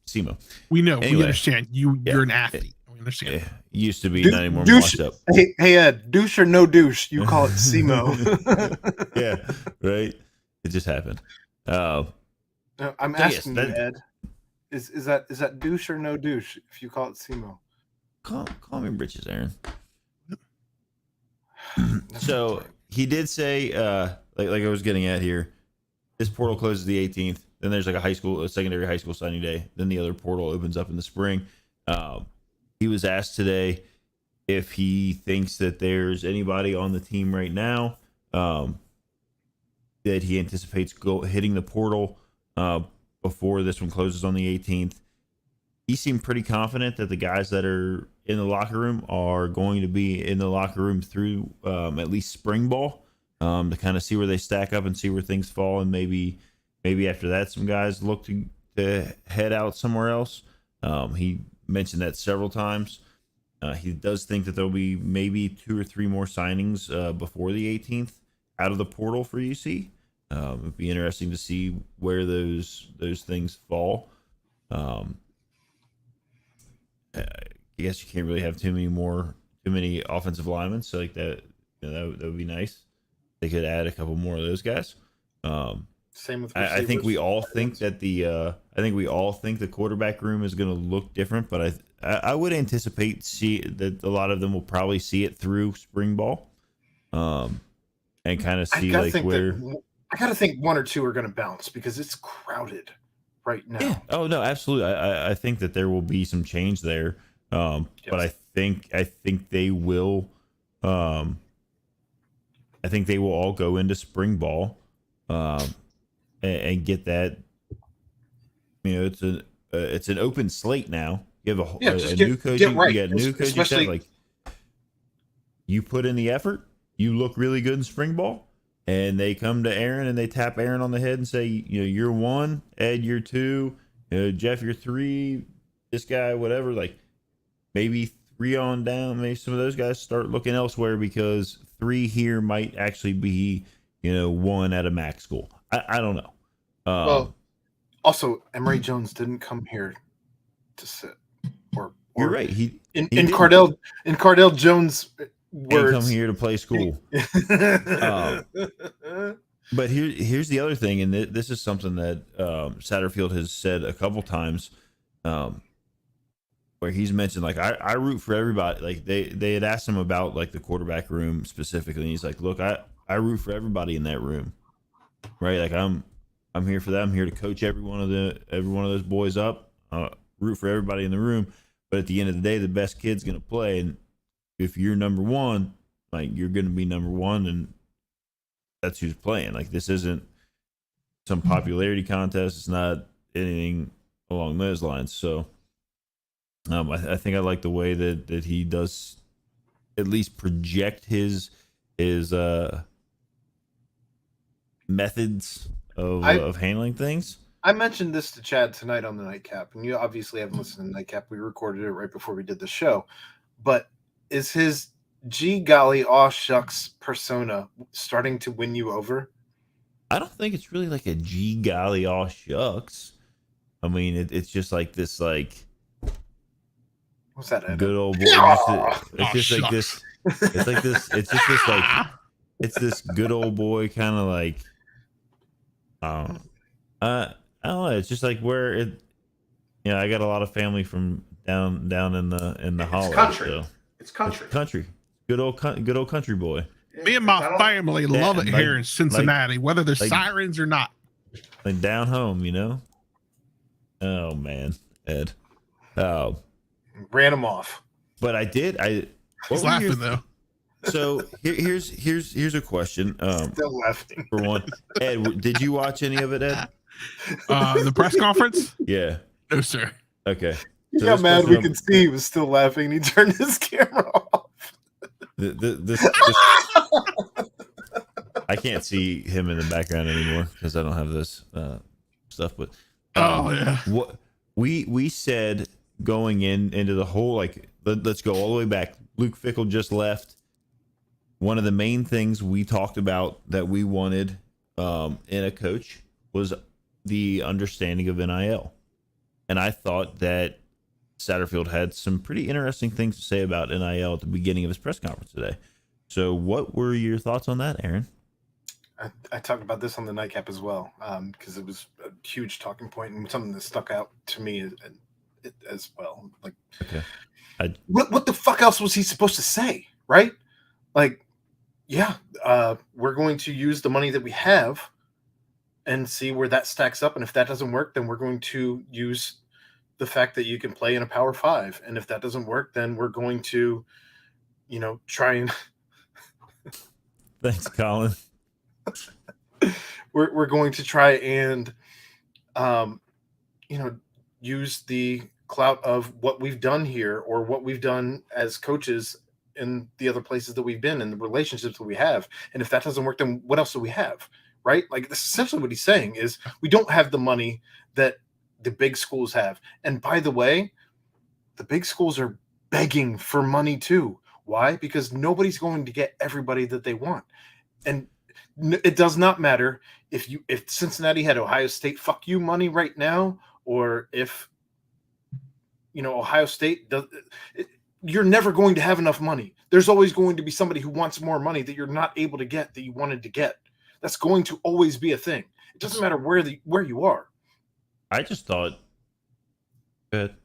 SEMO. We know. Anyway, we understand. You're an athlete. We understand. Yeah, used to be, not anymore. Douche. Hey Ed, douche or no douche? You call it SEMO. Yeah, right. It just happened. I'm asking you, Ed. Is that douche or no douche if you call it SEMO? Call me britches, Aaron. So he did say, like I was getting at here, this portal closes the 18th. Then there's like a secondary high school signing day. Then the other portal opens up in the spring. He was asked today if he thinks that there's anybody on the team right now that he anticipates hitting the portal before this one closes on the 18th. He seemed pretty confident that the guys that are in the locker room are going to be in the locker room through at least spring ball to kind of see where they stack up and see where things fall, and maybe after that some guys look to head out somewhere else. He mentioned that several times. He does think that there'll be maybe 2 or 3 more signings before the 18th out of the portal for UC. It'd be interesting to see where those things fall. I guess you can't really have too many offensive linemen, so like that would be nice. They could add a couple more of those guys. Same with receivers. I think we all think that the quarterback room is going to look different, but I would anticipate that a lot of them will probably see it through spring ball, and kind of see like where. I gotta think 1 or 2 are going to bounce because it's crowded right now. Yeah. Oh no, absolutely. I think that there will be some change there, yes. But I think they will. I think they will all go into spring ball, and get that. It's an open slate now. You have a new coach. You got new coaching. Like, you put in the effort, you look really good in spring ball. And they come to Aaron and they tap Aaron on the head and say, you're 1, Ed, you're 2, Jeff, you're 3, this guy, whatever. Like, maybe 3 on down. Maybe some of those guys start looking elsewhere because 3 here might actually be, 1 at a MAC school. I don't know. Well, also, Emory Jones didn't come here to sit. Or you're right. In Cardell Jones' ain't come here to play school. But here's the other thing, and this is something that Satterfield has said a couple times, where he's mentioned, like, I root for everybody. Like they had asked him about like the quarterback room specifically, and he's like, look, I root for everybody in that room, right? Like I'm here for that. I'm here to coach every one of those boys up, root for everybody in the room. But at the end of the day, the best kid's gonna play, and if you're number one, like you're gonna be number one, and that's who's playing. Like this isn't some popularity contest. It's not anything along those lines. So I think I like the way that he does at least project his methods of handling things. I mentioned this to Chad tonight on the Nightcap, and you obviously haven't listened to the Nightcap. We recorded it right before we did the show. But is his gee golly aw shucks persona starting to win you over? I don't think it's really like a gee golly aw shucks. I mean, it's just like this, like, what's that? Ed? Good old boy. It's just like this. It's like this. It's just this, like, it's this good old boy kind of like. I don't know. It's just like where it. Yeah, I got a lot of family from down in the hollow. Country. So. It's country. Country. Good old country boy. Me and my family love it like, here in Cincinnati, whether there's like, sirens or not. Like down home, you know. Oh man, Ed. Oh, ran him off. But I did. He's laughing though. So here's a question. Still laughing. For one, Ed, did you watch any of it, Ed? The press conference? Yeah. No, sir. Okay. He got mad. We could see he was still laughing. And he turned his camera off. This I can't see him in the background anymore because I don't have this stuff. But yeah, what we said going into the whole, like, let's go all the way back. Luke Fickell just left. One of the main things we talked about that we wanted in a coach was the understanding of NIL, and I thought that Satterfield had some pretty interesting things to say about NIL at the beginning of his press conference today. So what were your thoughts on that, Aaron? I talked about this on the Nightcap as well, because it was a huge talking point and something that stuck out to me as well. Like, okay, what the fuck else was he supposed to say, right? Like, yeah, we're going to use the money that we have and see where that stacks up, and if that doesn't work, then we're going to use the fact that you can play in a Power 5, and if that doesn't work, then we're going to, try and thanks, Colin. we're going to try and use the clout of what we've done here or what we've done as coaches in the other places that we've been and the relationships that we have, and if that doesn't work, then what else do we have, right? Like, that's essentially what he's saying is we don't have the money that the big schools have. And by the way, the big schools are begging for money too. Why? Because nobody's going to get everybody that they want. And it does not matter if Cincinnati had Ohio State fuck you money right now, or if Ohio State does. You're never going to have enough money. There's always going to be somebody who wants more money that you're not able to get that you wanted to get. That's going to always be a thing. It doesn't matter where you are. I just thought. Good.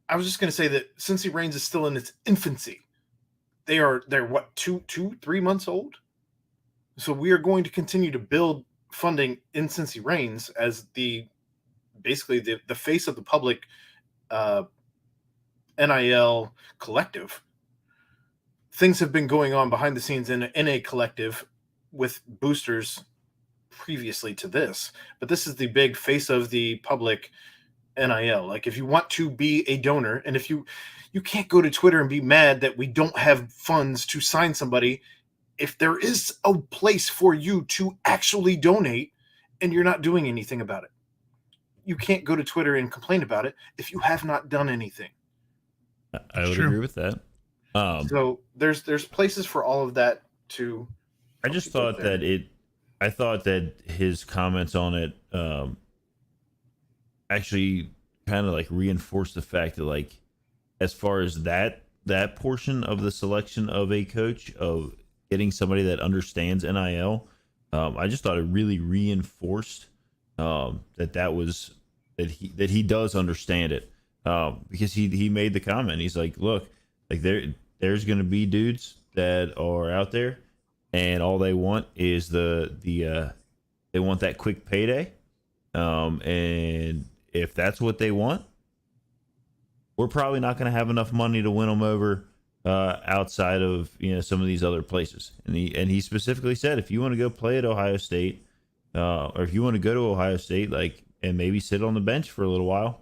I was just going to say that Cincy Reigns is still in its infancy. They're what, 3 months old? So we are going to continue to build funding in Cincy Reigns as basically the face of the public NIL collective. Things have been going on behind the scenes in a collective with boosters previously to this, but this is the big face of the public NIL. Like, if you want to be a donor, and if you can't go to Twitter and be mad that we don't have funds to sign somebody, if there is a place for you to actually donate and you're not doing anything about it, you can't go to Twitter and complain about it if you have not done anything. I would agree with that. So there's places for all of that to. I just thought I thought that his comments on it actually kind of like reinforced the fact that, like, as far as that that portion of the selection of a coach, of getting somebody that understands NIL, I just thought it really reinforced that he does understand it, because he made the comment. He's like, look, like there's going to be dudes that are out there, and all they want is they want that quick payday, and if that's what they want, we're probably not going to have enough money to win them over outside of some of these other places. And he specifically said, if you want to go play at Ohio State, or if you want to go to Ohio State, like, and maybe sit on the bench for a little while,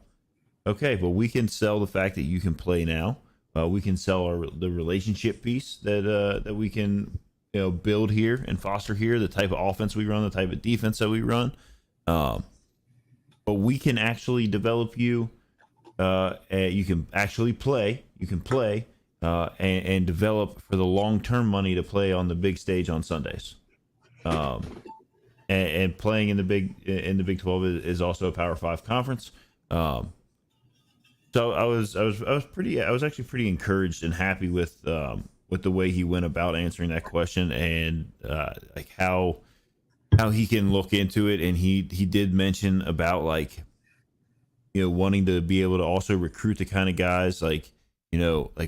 okay, but we can sell the fact that you can play now. We can sell the relationship piece that we can build here and foster here, the type of offense we run, the type of defense that we run. But we can actually develop you. You can actually play. You can play and develop for the long-term money to play on the big stage on Sundays. And playing in the Big 12 is also a Power 5 conference. So I was actually pretty encouraged and happy with the way he went about answering that question, and like how he can look into it. And he did mention about like wanting to be able to also recruit the kind of guys like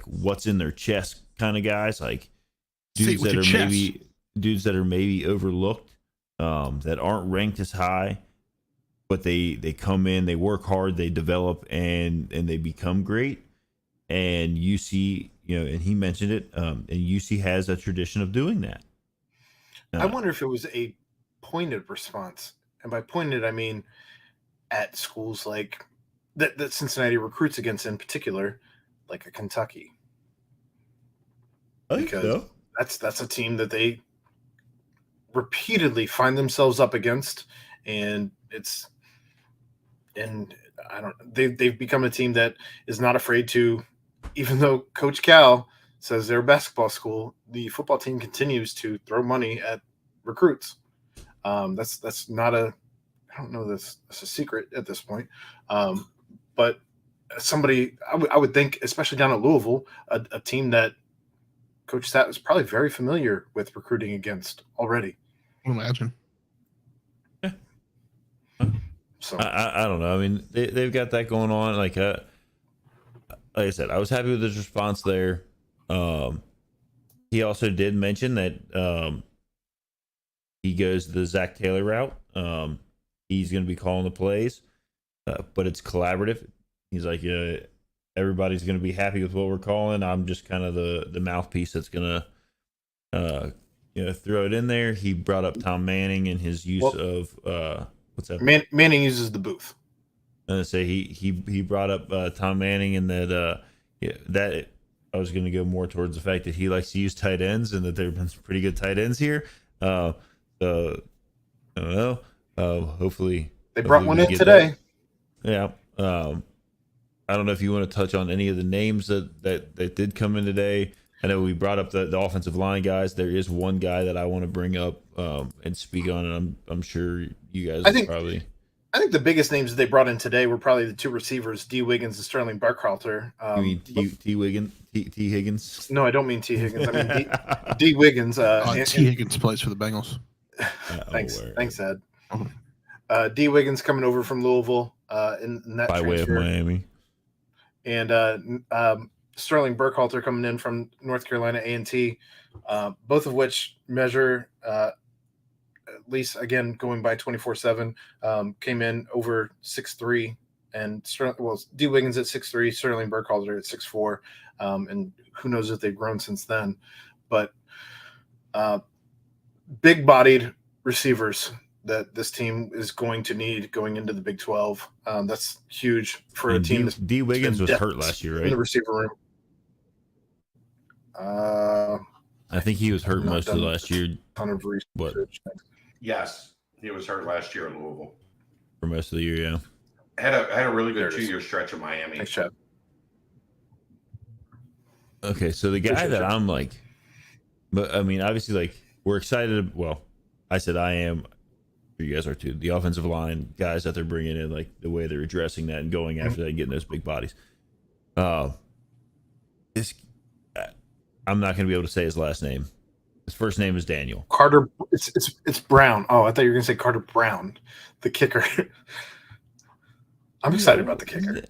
what's in their chest kind of guys, like dudes that are maybe overlooked, that aren't ranked as high, but they come in, they work hard, they develop, and they become great. And UC, and he mentioned it, and UC has a tradition of doing that. I wonder if it was a pointed response, and by pointed I mean at schools like that Cincinnati recruits against, in particular, like a Kentucky. I think so. That's a team that they repeatedly find themselves up against, and they've become a team that is not afraid to, even though Coach Cal says they're a basketball school, the football team continues to throw money at recruits. That's not I don't know this. It's a secret at this point. But somebody, I would think, especially down at Louisville, a team that Coach Stat is probably very familiar with recruiting against already. I imagine. Yeah. So I don't know. I mean, they've got that going on. Like I said, I was happy with his response there. He also did mention that he goes the Zach Taylor route. He's going to be calling the plays, but it's collaborative. He's like, everybody's going to be happy with what we're calling. I'm just kind of the mouthpiece that's going to throw it in there. He brought up Tom Manning and his use of what's that? Manning uses the booth. And I say he brought up Tom Manning, and that that I was going to go more towards the fact that he likes to use tight ends, and that there have been some pretty good tight ends here. So I don't know. Hopefully they brought one in today. That. Yeah. I don't know if you want to touch on any of the names that did come in today. I know we brought up the offensive line guys. There is one guy that I want to bring up and speak on, and I'm sure you guys probably. I think the biggest names that they brought in today were probably the two receivers, D. Wiggins and Sterling Burkhalter. You mean T. Higgins? No, I don't mean T. Higgins. I mean D. Wiggins. T. Higgins plays for the Bengals. Thanks, Ed. D. Wiggins coming over from Louisville in that by transfer. Way of Miami. And Sterling Burkhalter coming in from North Carolina A&T, both of which measure, at least, again, going by 24/7, came in over 6'3", and D. Wiggins at 6'3", Sterling Burkhalter at 6'4", and who knows if they've grown since then. But big-bodied receivers that this team is going to need going into the Big 12. That's huge for a team. D. Wiggins was hurt last year, right? In the receiver room. I think he was hurt most of last year. Ton of research. What? Yes, he was hurt last year in Louisville. For most of the year, yeah. Had a really good 2-year stretch in Miami. Thanks, Chad. Okay, so the guy that I'm like, but I mean, obviously, like, we're excited. Well, I said I am. You guys are too. The offensive line guys that they're bringing in, like the way they're addressing that and going after that and getting those big bodies. I'm not going to be able to say his last name. His first name is Daniel. Carter. It's Brown. Oh, I thought you were going to say Carter Brown, the kicker. I'm excited about the kicker.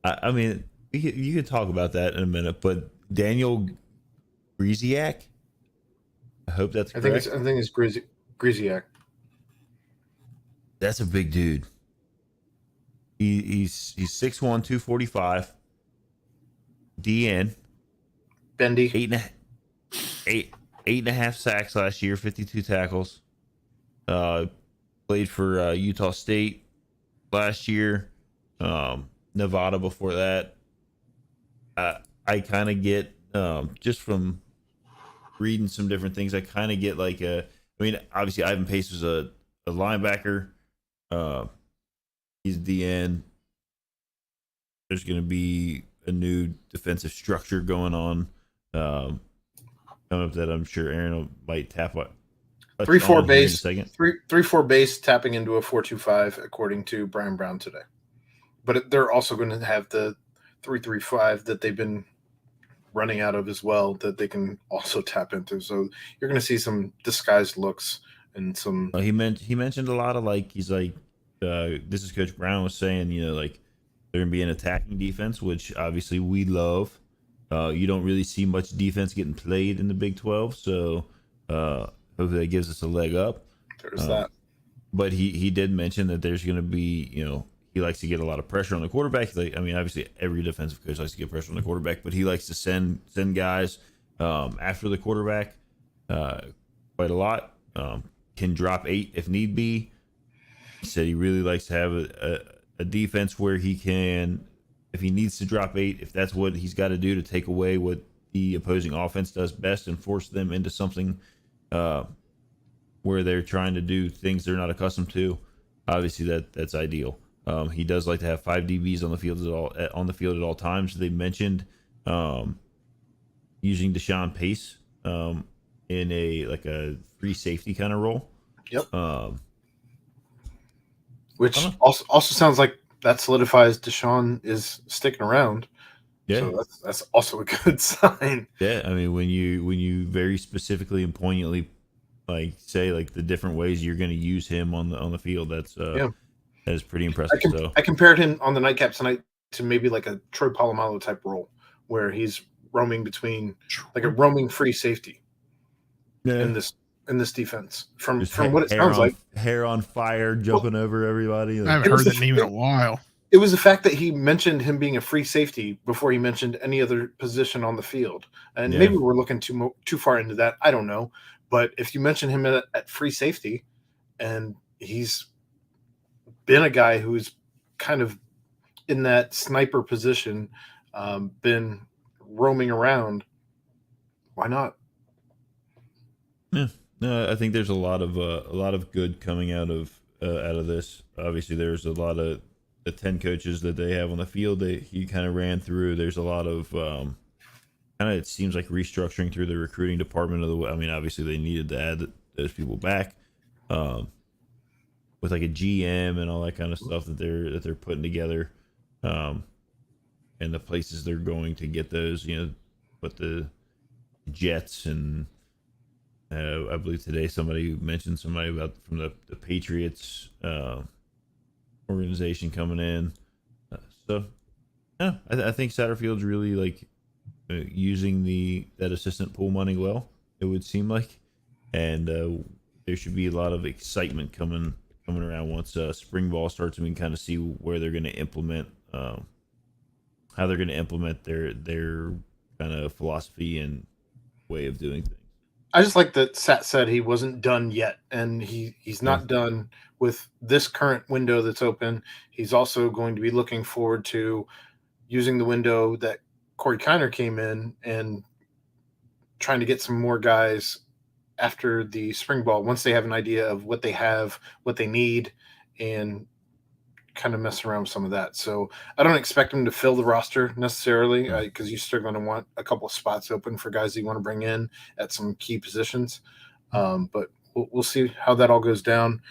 I mean, you could talk about that in a minute, but Daniel Griesiak. I hope that's correct. I think it's Griesiak. That's a big dude. He's 6'1", 245. DN. Bendy. Eight and a half sacks last year, 52 tackles. Played for Utah State last year. Nevada before that. I kind of get just from reading some different things. I kind of get like obviously Ivan Pace was a linebacker. He's DN. There's going to be a new defensive structure going on. Coming up that I'm sure Aaron might tap what 3-4 base. 3-4 base tapping into a 4-2-5 according to Brian Brown today. But they're also going to have the 3-3-5 that they've been running out of as well that they can also tap into. So you're going to see some disguised looks and some. He mentioned a lot of he's like this is Coach Brown was saying, like they're going to be an attacking defense, which obviously we love. You don't really see much defense getting played in the Big 12, so hopefully that gives us a leg up. There's that. But he did mention that there's going to be, he likes to get a lot of pressure on the quarterback. Obviously every defensive coach likes to get pressure on the quarterback, but he likes to send guys after the quarterback quite a lot. Can drop 8 if need be. He said he really likes to have a defense where he can, if he needs to drop 8, if that's what he's got to do to take away what the opposing offense does best and force them into something where they're trying to do things they're not accustomed to, obviously that's ideal. He does like to have 5 DBs on the field at all times. They mentioned using Deshaun Pace in a free safety kind of role. Yep. Which also sounds like that solidifies Deshaun is sticking around. Yeah. So that's also a good sign. Yeah, I mean when you very specifically and poignantly say the different ways you're going to use him on the field, that is pretty impressive. I compared him on the nightcap tonight to maybe like a Troy Polamalu type role where he's roaming between like a roaming free safety in this defense from what it sounds like. Hair on fire, jumping over everybody. I haven't heard that name in a while. It was the fact that he mentioned him being a free safety before he mentioned any other position on the field. And maybe we're looking too far into that. I don't know. But if you mention him at free safety, and he's been a guy who's kind of in that sniper position, been roaming around, why not? Yeah, no, I think there's a lot of good coming out of this. Obviously, there's a lot of the 10 coaches that they have on the field that he kind of ran through. There's a lot of it seems like restructuring through the recruiting department obviously they needed to add those people back with like a GM and all that kind of stuff that they're putting together, and the places they're going to get those, but the Jets and I believe today somebody mentioned somebody about from the Patriots organization coming in. I think Satterfield's really using that assistant pool money well, it would seem like, and there should be a lot of excitement coming around once spring ball starts, and we can kind of see where they're going to implement how they're going to implement their kind of philosophy and way of doing things. I just like that Sat said he wasn't done yet, and he's not done with this current window that's open. He's also going to be looking forward to using the window that Corey Kiner came in and trying to get some more guys after the spring ball once they have an idea of what they have, what they need, and kind of mess around with some of that. So I don't expect him to fill the roster necessarily because you're still going to want a couple of spots open for guys that you want to bring in at some key positions. But we'll see how that all goes down.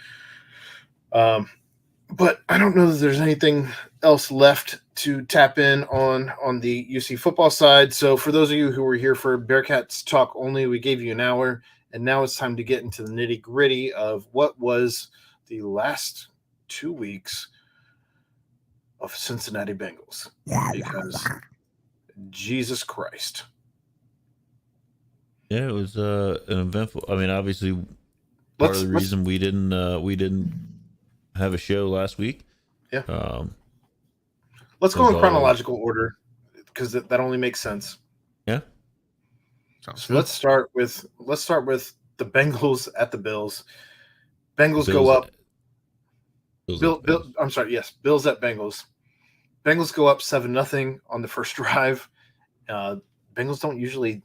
But I don't know that there's anything else left to tap in on the UC football side. So for those of you who were here for Bearcats talk only, we gave you an hour, and now it's time to get into the nitty gritty of what was the last 2 weeks of Cincinnati Bengals. Because Jesus Christ. Yeah, it was an eventful. I mean, obviously, part of the reason we didn't have a show last week. Yeah. Let's go in chronological order because that only makes sense. Yeah. So let's start with the Bengals at the Bills. Bengals go up. I'm sorry. Yes, Bills at Bengals. Bengals go up 7-0 on the first drive. Bengals don't usually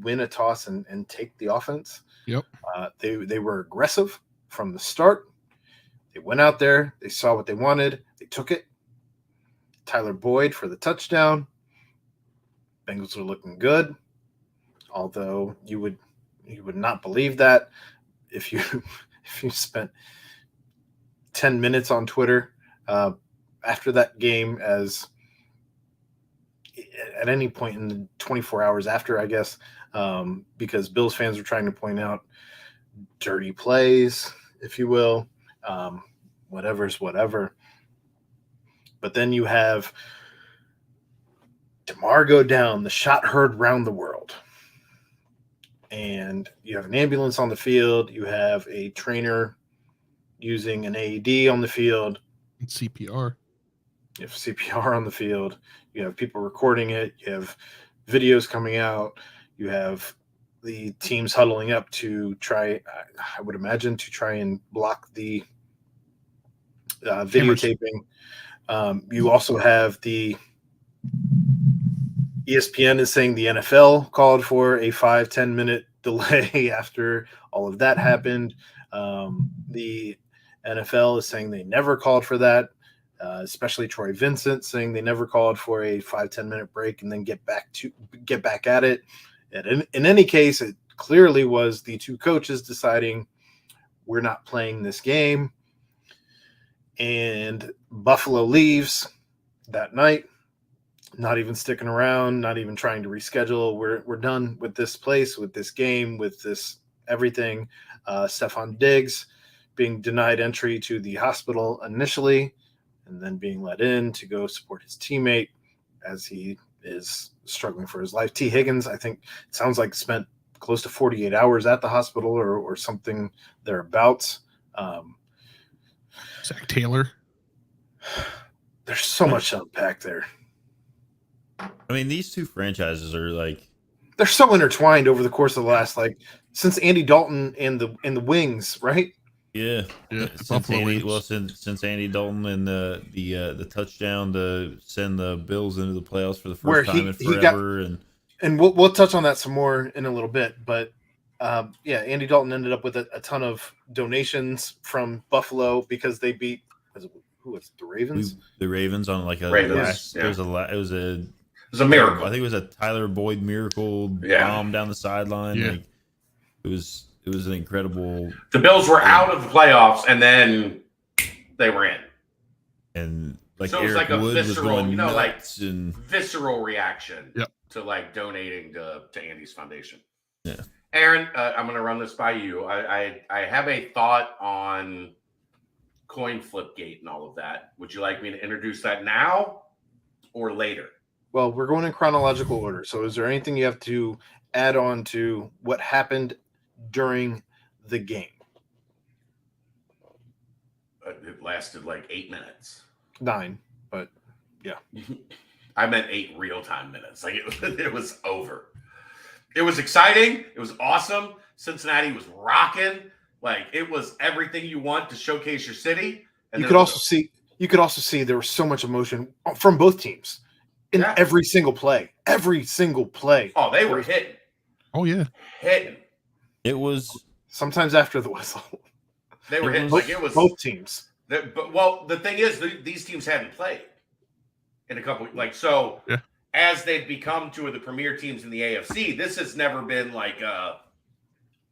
win a toss and take the offense. Yep. They were aggressive from the start. They went out there. They saw what they wanted. They took it. Tyler Boyd for the touchdown. Bengals are looking good. Although you would not believe that if you spent 10 minutes on Twitter after that game, as at any point in the 24 hours after, I guess, because Bills fans were trying to point out dirty plays, if you will, whatever's whatever. But then you have DeMar go down, the shot heard round the world. And you have an ambulance on the field. You have a trainer using an AED on the field. CPR. You have CPR on the field. You have people recording it. You have videos coming out. You have the teams huddling up to try, I would imagine, to try and block the videotaping. You also have the ESPN is saying the NFL called for a 5-10 minute delay after all of that happened. The NFL is saying they never called for that, especially Troy Vincent saying they never called for a 5-10 minute break and then get back at it. And in any case, it clearly was the two coaches deciding we're not playing this game. And Buffalo leaves that night, not even sticking around, not even trying to reschedule. We're done with this place, with this game, with this everything. Stephon Diggs being denied entry to the hospital initially and then being let in to go support his teammate as he is struggling for his life. T. Higgins, I think it sounds like spent close to 48 hours at the hospital or something thereabouts. Zach Taylor. There's so much to unpack there. I mean, these two franchises are like, they're so intertwined over the course of the last, since Andy Dalton and the Wings, right? Yeah. Since Andy Dalton and the touchdown to send the Bills into the playoffs for the first time in forever, and we'll touch on that some more in a little bit, but Andy Dalton ended up with a ton of donations from Buffalo because they beat the Ravens. The Ravens on like a Ravens, it was a miracle. I think it was a Tyler Boyd miracle bomb down the sideline. Yeah. Like, it was an incredible. The Bills were out of the playoffs and then they were in. And so it was Eric like a Wood visceral, was visceral reaction Yep. to donating to Andy's foundation. Yeah. Aaron, I'm going to run this by you. I have a thought on coin flip gate and all of that. Would you like me to introduce that now or later? Well, we're going in chronological order. So is there anything you have to add on to what happened during the game? It lasted like 8 minutes. 9, but yeah. I meant 8 real-time minutes. Like it was over. It was exciting. It was awesome. Cincinnati was rocking. Like it was everything you want to showcase your city. And you could also see there was so much emotion from both teams in every single play. Every single play. Oh, they were hitting. Oh yeah, hitting. It was sometimes after the whistle. They were hitting. Like it was both teams. The thing is, these teams hadn't played in a couple. As they'd become two of the premier teams in the AFC, this has never been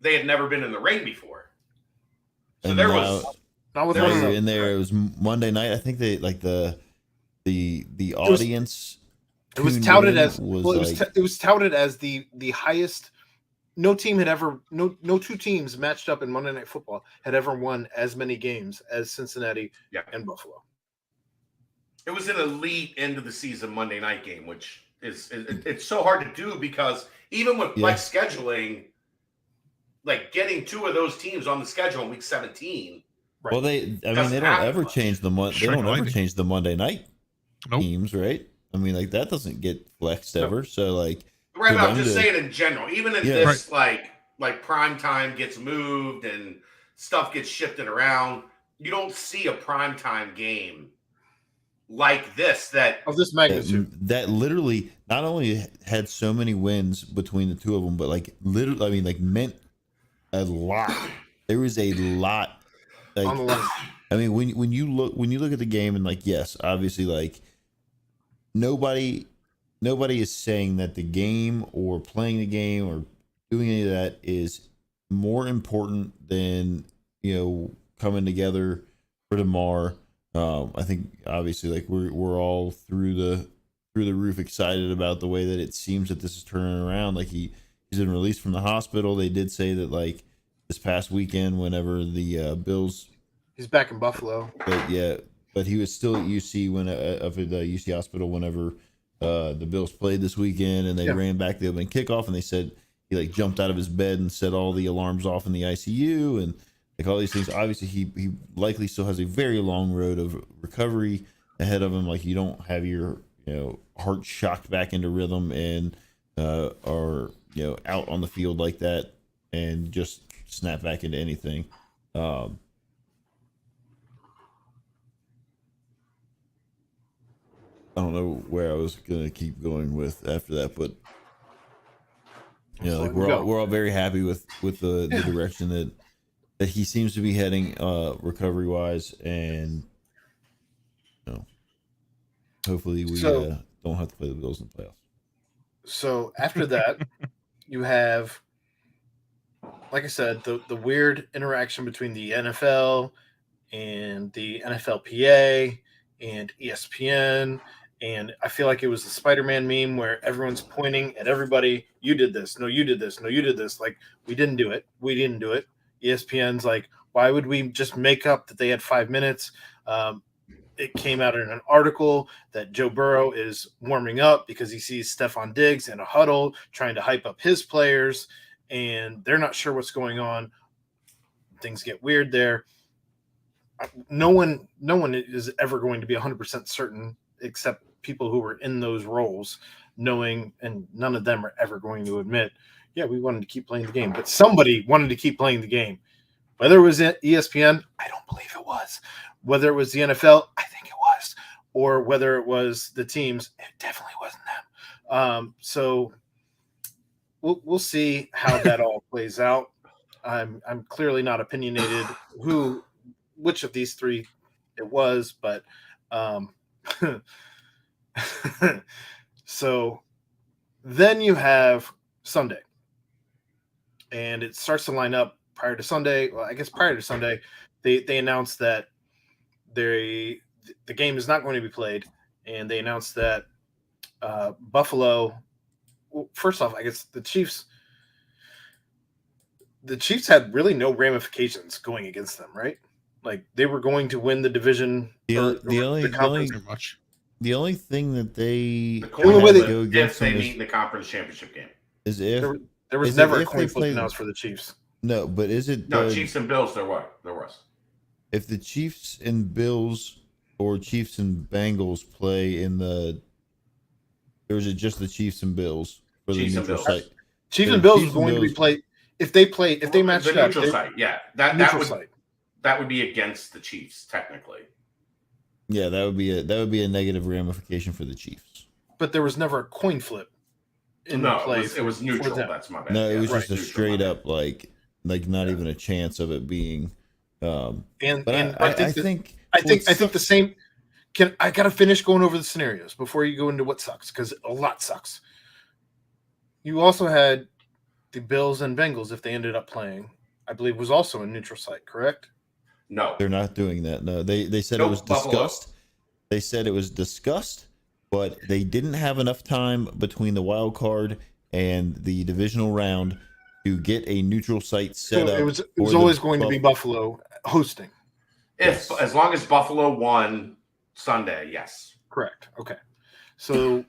they had never been in the ring before. So there was not with in there. It was Monday night. I think they the audience. It was tuned touted in as was well. like, It was touted as the highest. No team had ever no two teams matched up in Monday Night Football had ever won as many games as Cincinnati and Buffalo. It was an elite end of the season Monday night game, which it's so hard to do because even with like scheduling, like getting two of those teams on the schedule in week 17. Right. Well, they don't ever change the Monday night teams, right? I mean, like that doesn't get flexed ever. So like, right. I'm just saying in general, even if this like prime time gets moved and stuff gets shifted around, you don't see a prime time game like this of this magnitude that literally not only had so many wins between the two of them, but like literally, I mean, like meant a lot. There was a lot. Like, on the line. I mean, when you look at the game and like, yes, obviously, like nobody is saying that the game or playing the game or doing any of that is more important than coming together for tomorrow. I think obviously like we're all through the roof excited about the way that it seems that this is turning around. Like he's been released from the hospital. They did say that like this past weekend, whenever the Bills, he's back in Buffalo. But he was still at UC up at the UC hospital whenever the Bills played this weekend, and they ran back the opening kickoff, and they said he like jumped out of his bed and set all the alarms off in the ICU and like all these things. Obviously, he likely still has a very long road of recovery ahead of him. Like you don't have your heart shocked back into rhythm and are out on the field like that and just snap back into anything. I don't know where I was gonna keep going with after that, but like we're all very happy with the direction that he seems to be heading recovery wise, and hopefully we don't have to play the Bills in the playoffs. So after that, you have, like I said, the weird interaction between the NFL and the NFLPA and ESPN. And I feel like it was the Spider-Man meme where everyone's pointing at everybody. You did this. No, you did this. No, you did this. Like, we didn't do it. We didn't do it. ESPN's like, why would we just make up that they had 5 minutes? It came out in an article that Joe Burrow is warming up because he sees Stephon Diggs in a huddle trying to hype up his players, and they're not sure what's going on. Things get weird there. No one is ever going to be 100% certain except people who were in those roles, knowing, and none of them are ever going to admit, yeah, we wanted to keep playing the game. But somebody wanted to keep playing the game. Whether it was ESPN, I don't believe it was. Whether it was the NFL, I think it was. Or whether it was the teams, it definitely wasn't them. So we'll see how that all plays out. I'm clearly not opinionated which of these three it was, but so then you have Sunday, and it starts to line up prior to Sunday. Well, I guess prior to Sunday, they announced that the game is not going to be played, and they announced that Buffalo. Well, first off, I guess the Chiefs had really no ramifications going against them, right? Like they were going to win the division. The only thing that they go against they meet in the conference championship game is if there was never a coin flip announced for the Chiefs. No, but is it Chiefs and Bills? There was. If the Chiefs and Bills or Chiefs and Bengals play in the, or is it just the Chiefs and Bills for the neutral site? Chiefs and Bills is going to be played if they match the neutral site. Yeah, that would be against the Chiefs technically. Yeah, that would be a negative ramification for the Chiefs. But there was never a coin flip in the play. It was neutral. That's my bad. No, it was just a straight up like not even a chance of it being. I think the same. I got to finish going over the scenarios before you go into what sucks, because a lot sucks. You also had the Bills and Bengals, if they ended up playing, I believe was also a neutral site, correct? No, they're not doing that. No, they said it was discussed. They said it was discussed, but they didn't have enough time between the wild card and the divisional round to get a neutral site set So up. it was always going to be Buffalo hosting. As long as Buffalo won Sunday, yes. Correct. Okay. So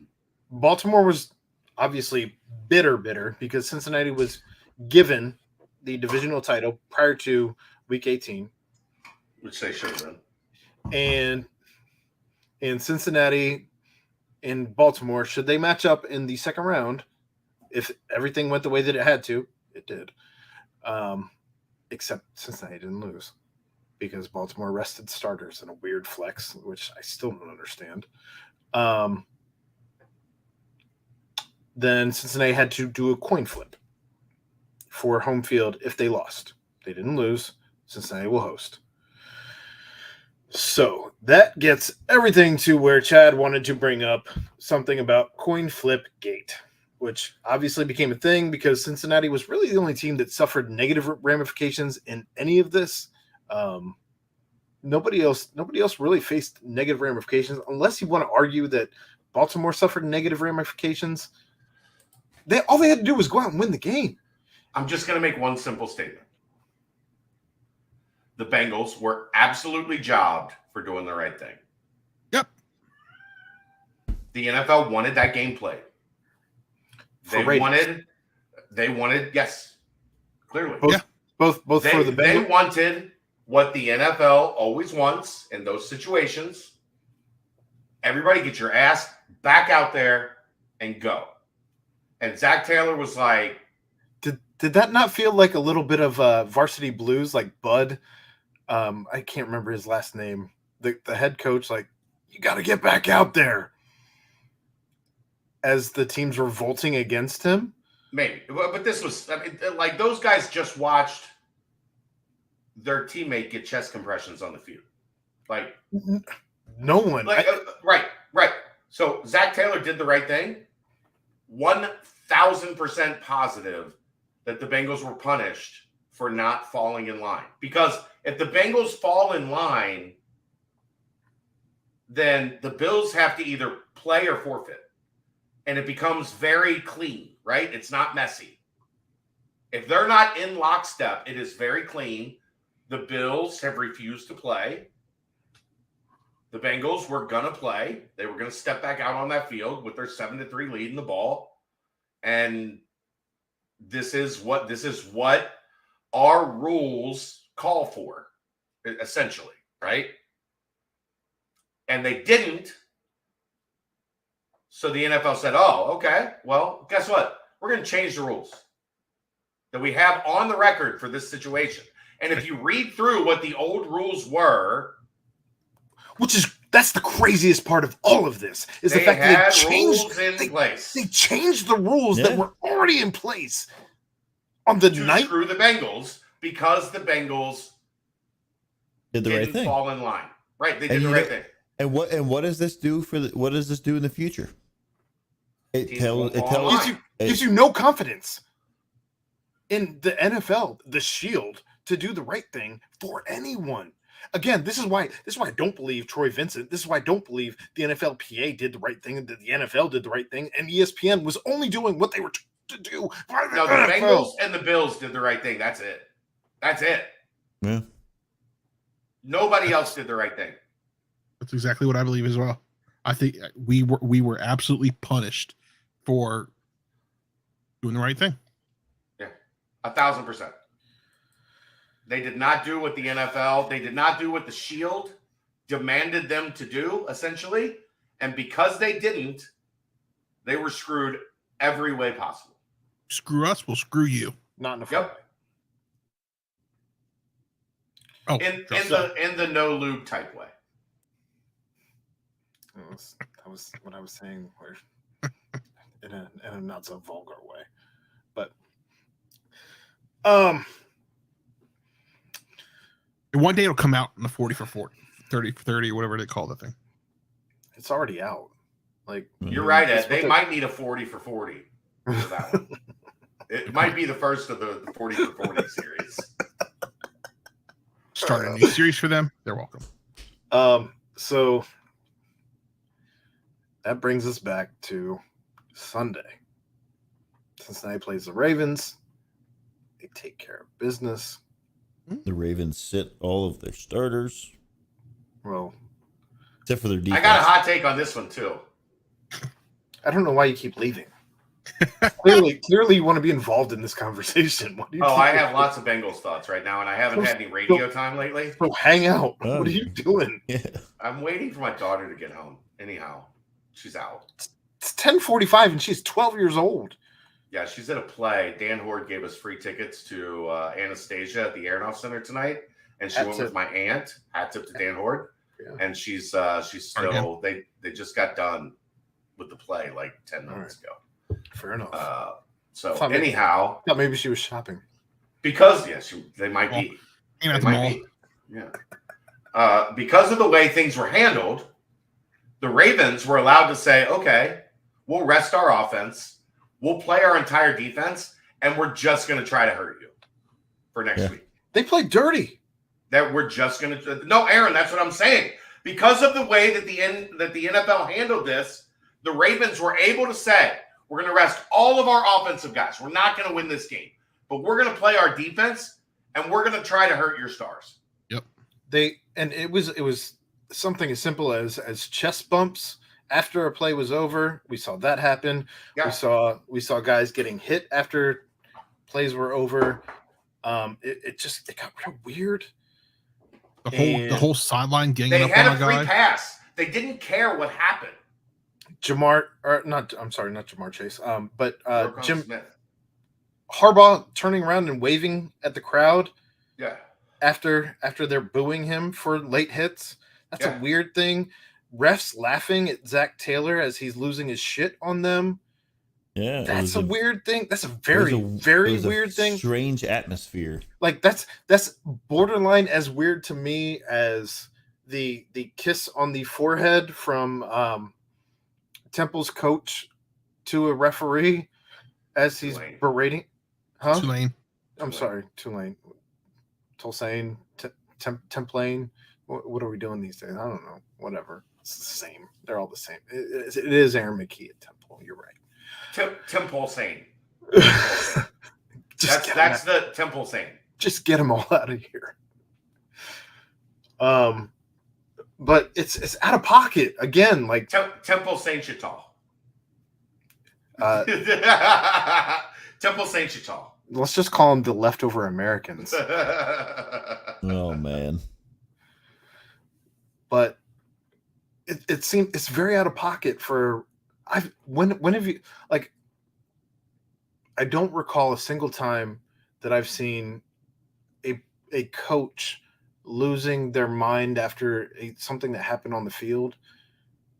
Baltimore was obviously bitter because Cincinnati was given the divisional title prior to week 18. Which they should have been. And Cincinnati and Baltimore, should they match up in the second round, if everything went the way that it had to, it did. Except Cincinnati didn't lose because Baltimore rested starters in a weird flex, which I still don't understand. Then Cincinnati had to do a coin flip for home field if they lost. They didn't lose. Cincinnati will host. So that gets everything to where Chad wanted to bring up something about coin flip gate, which obviously became a thing because Cincinnati was really the only team that suffered negative ramifications in any of this. Nobody else really faced negative ramifications, unless you want to argue that Baltimore suffered negative ramifications. All they had to do was go out and win the game. I'm just going to make one simple statement. The Bengals were absolutely jobbed for doing the right thing. Yep. The NFL wanted that game played. They wanted, yes, clearly. Both for the Bengals. They wanted what the NFL always wants in those situations. Everybody get your ass back out there and go. And Zach Taylor was like, Did that not feel like a little bit of Varsity Blues, like Bud? I can't remember his last name. The head coach, like, you got to get back out there. As the team's revolting against him. Maybe. But this was, like, those guys just watched their teammate get chest compressions on the field. Like, no one. Like, right. So Zach Taylor did the right thing. 1,000% positive that the Bengals were punished for not falling in line. Because if the Bengals fall in line, then the Bills have to either play or forfeit. And it becomes very clean, right? It's not messy. If they're not in lockstep, it is very clean. The Bills have refused to play. The Bengals were going to play. They were going to step back out on that field with their 7-3 lead in the ball. And this is what our rules call for, essentially, right? And they didn't. So the NFL said, oh, okay, well, guess what? We're going to change the rules that we have on the record for this situation. And if you read through what the old rules were, that's the craziest part of all of this, is the fact that they changed the rules that were already in place on the night. Screw the Bengals, because the Bengals did the right thing. Fall in line. Right, they did the right thing. And what does this do what does this do in the future? It gives you no confidence in the NFL, the Shield, to do the right thing for anyone. Again, this is why I don't believe Troy Vincent. This is why I don't believe the NFLPA did the right thing and that the NFL did the right thing, and ESPN was only doing what they were to do. No, the Bengals and the Bills did the right thing. That's it. Yeah. Nobody else did the right thing. That's exactly what I believe as well. I think we were absolutely punished for doing the right thing. Yeah, 1,000%. They did not do what the NFL, they did not do what the Shield demanded them to do, essentially. And because they didn't, they were screwed every way possible. Screw us, we'll screw you. Not in a fun way. Oh, in the no lube type way. That was what I was saying, where in a not so vulgar way. But one day it'll come out in the 40 for 40, 30 for 30, whatever they call the thing. It's already out. Like, you're right, Ed. They might need a 40 for 40 for that one. It might be the first of the 40 for 40 series. Start a new series for them. They're welcome. So that brings us back to Sunday. Cincinnati plays the Ravens. They take care of business. The Ravens sit all of their starters. Well, except for their defense. I got a hot take on this one, too. I don't know why you keep leaving. Clearly, you want to be involved in this conversation. I have lots of Bengals thoughts right now, and I haven't had any radio time lately. So hang out. What are you doing? Yeah. I'm waiting for my daughter to get home. Anyhow, she's out. It's 10:45, and she's 12 years old. Yeah, she's at a play. Dan Horde gave us free tickets to Anastasia at the Aronoff Center tonight, and she went with my aunt. Hat tip to Dan Horde, and she's still. They just got done with the play like 10 minutes ago. Fair enough. Anyhow, maybe she was shopping because they might be. They might be. Yeah. Because of the way things were handled, the Ravens were allowed to say, "Okay, we'll rest our offense, we'll play our entire defense, and we're just going to try to hurt you for next week." They played dirty. That we're just going to. No, Aaron, that's what I'm saying. Because of the way that the NFL handled this, the Ravens were able to say, we're going to rest all of our offensive guys. We're not going to win this game, but we're going to play our defense, and we're going to try to hurt your stars. Yep. It was something as simple as chest bumps after a play was over. We saw that happen. Yeah. We saw guys getting hit after plays were over. It got real weird. The whole sideline ganging they up had on a free pass. They didn't care what happened. not Jamar Chase. But Jim Smith. Harbaugh turning around and waving at the crowd. Yeah. After they're booing him for late hits. That's a weird thing. Refs laughing at Zach Taylor as he's losing his shit on them. Yeah. That's a weird thing. That's a very weird thing. Strange atmosphere. Like that's borderline as weird to me as the kiss on the forehead from Temple's coach to a referee as he's berating. Huh? Tulane. I'm sorry, Tulane. Tulane, Templane. What are we doing these days? I don't know. Whatever. It's the same. They're all the same. It is Aaron McKee at Temple. You're right. Temple Sane. That's the Temple Sane. Just get them all out of here. But it's out of pocket again. Like Temple Saint Chital. Temple Saint Chital. Let's just call them the leftover Americans. Oh man. But it seems it's very out of pocket for when have you like I don't recall a single time that I've seen a coach losing their mind after something that happened on the field.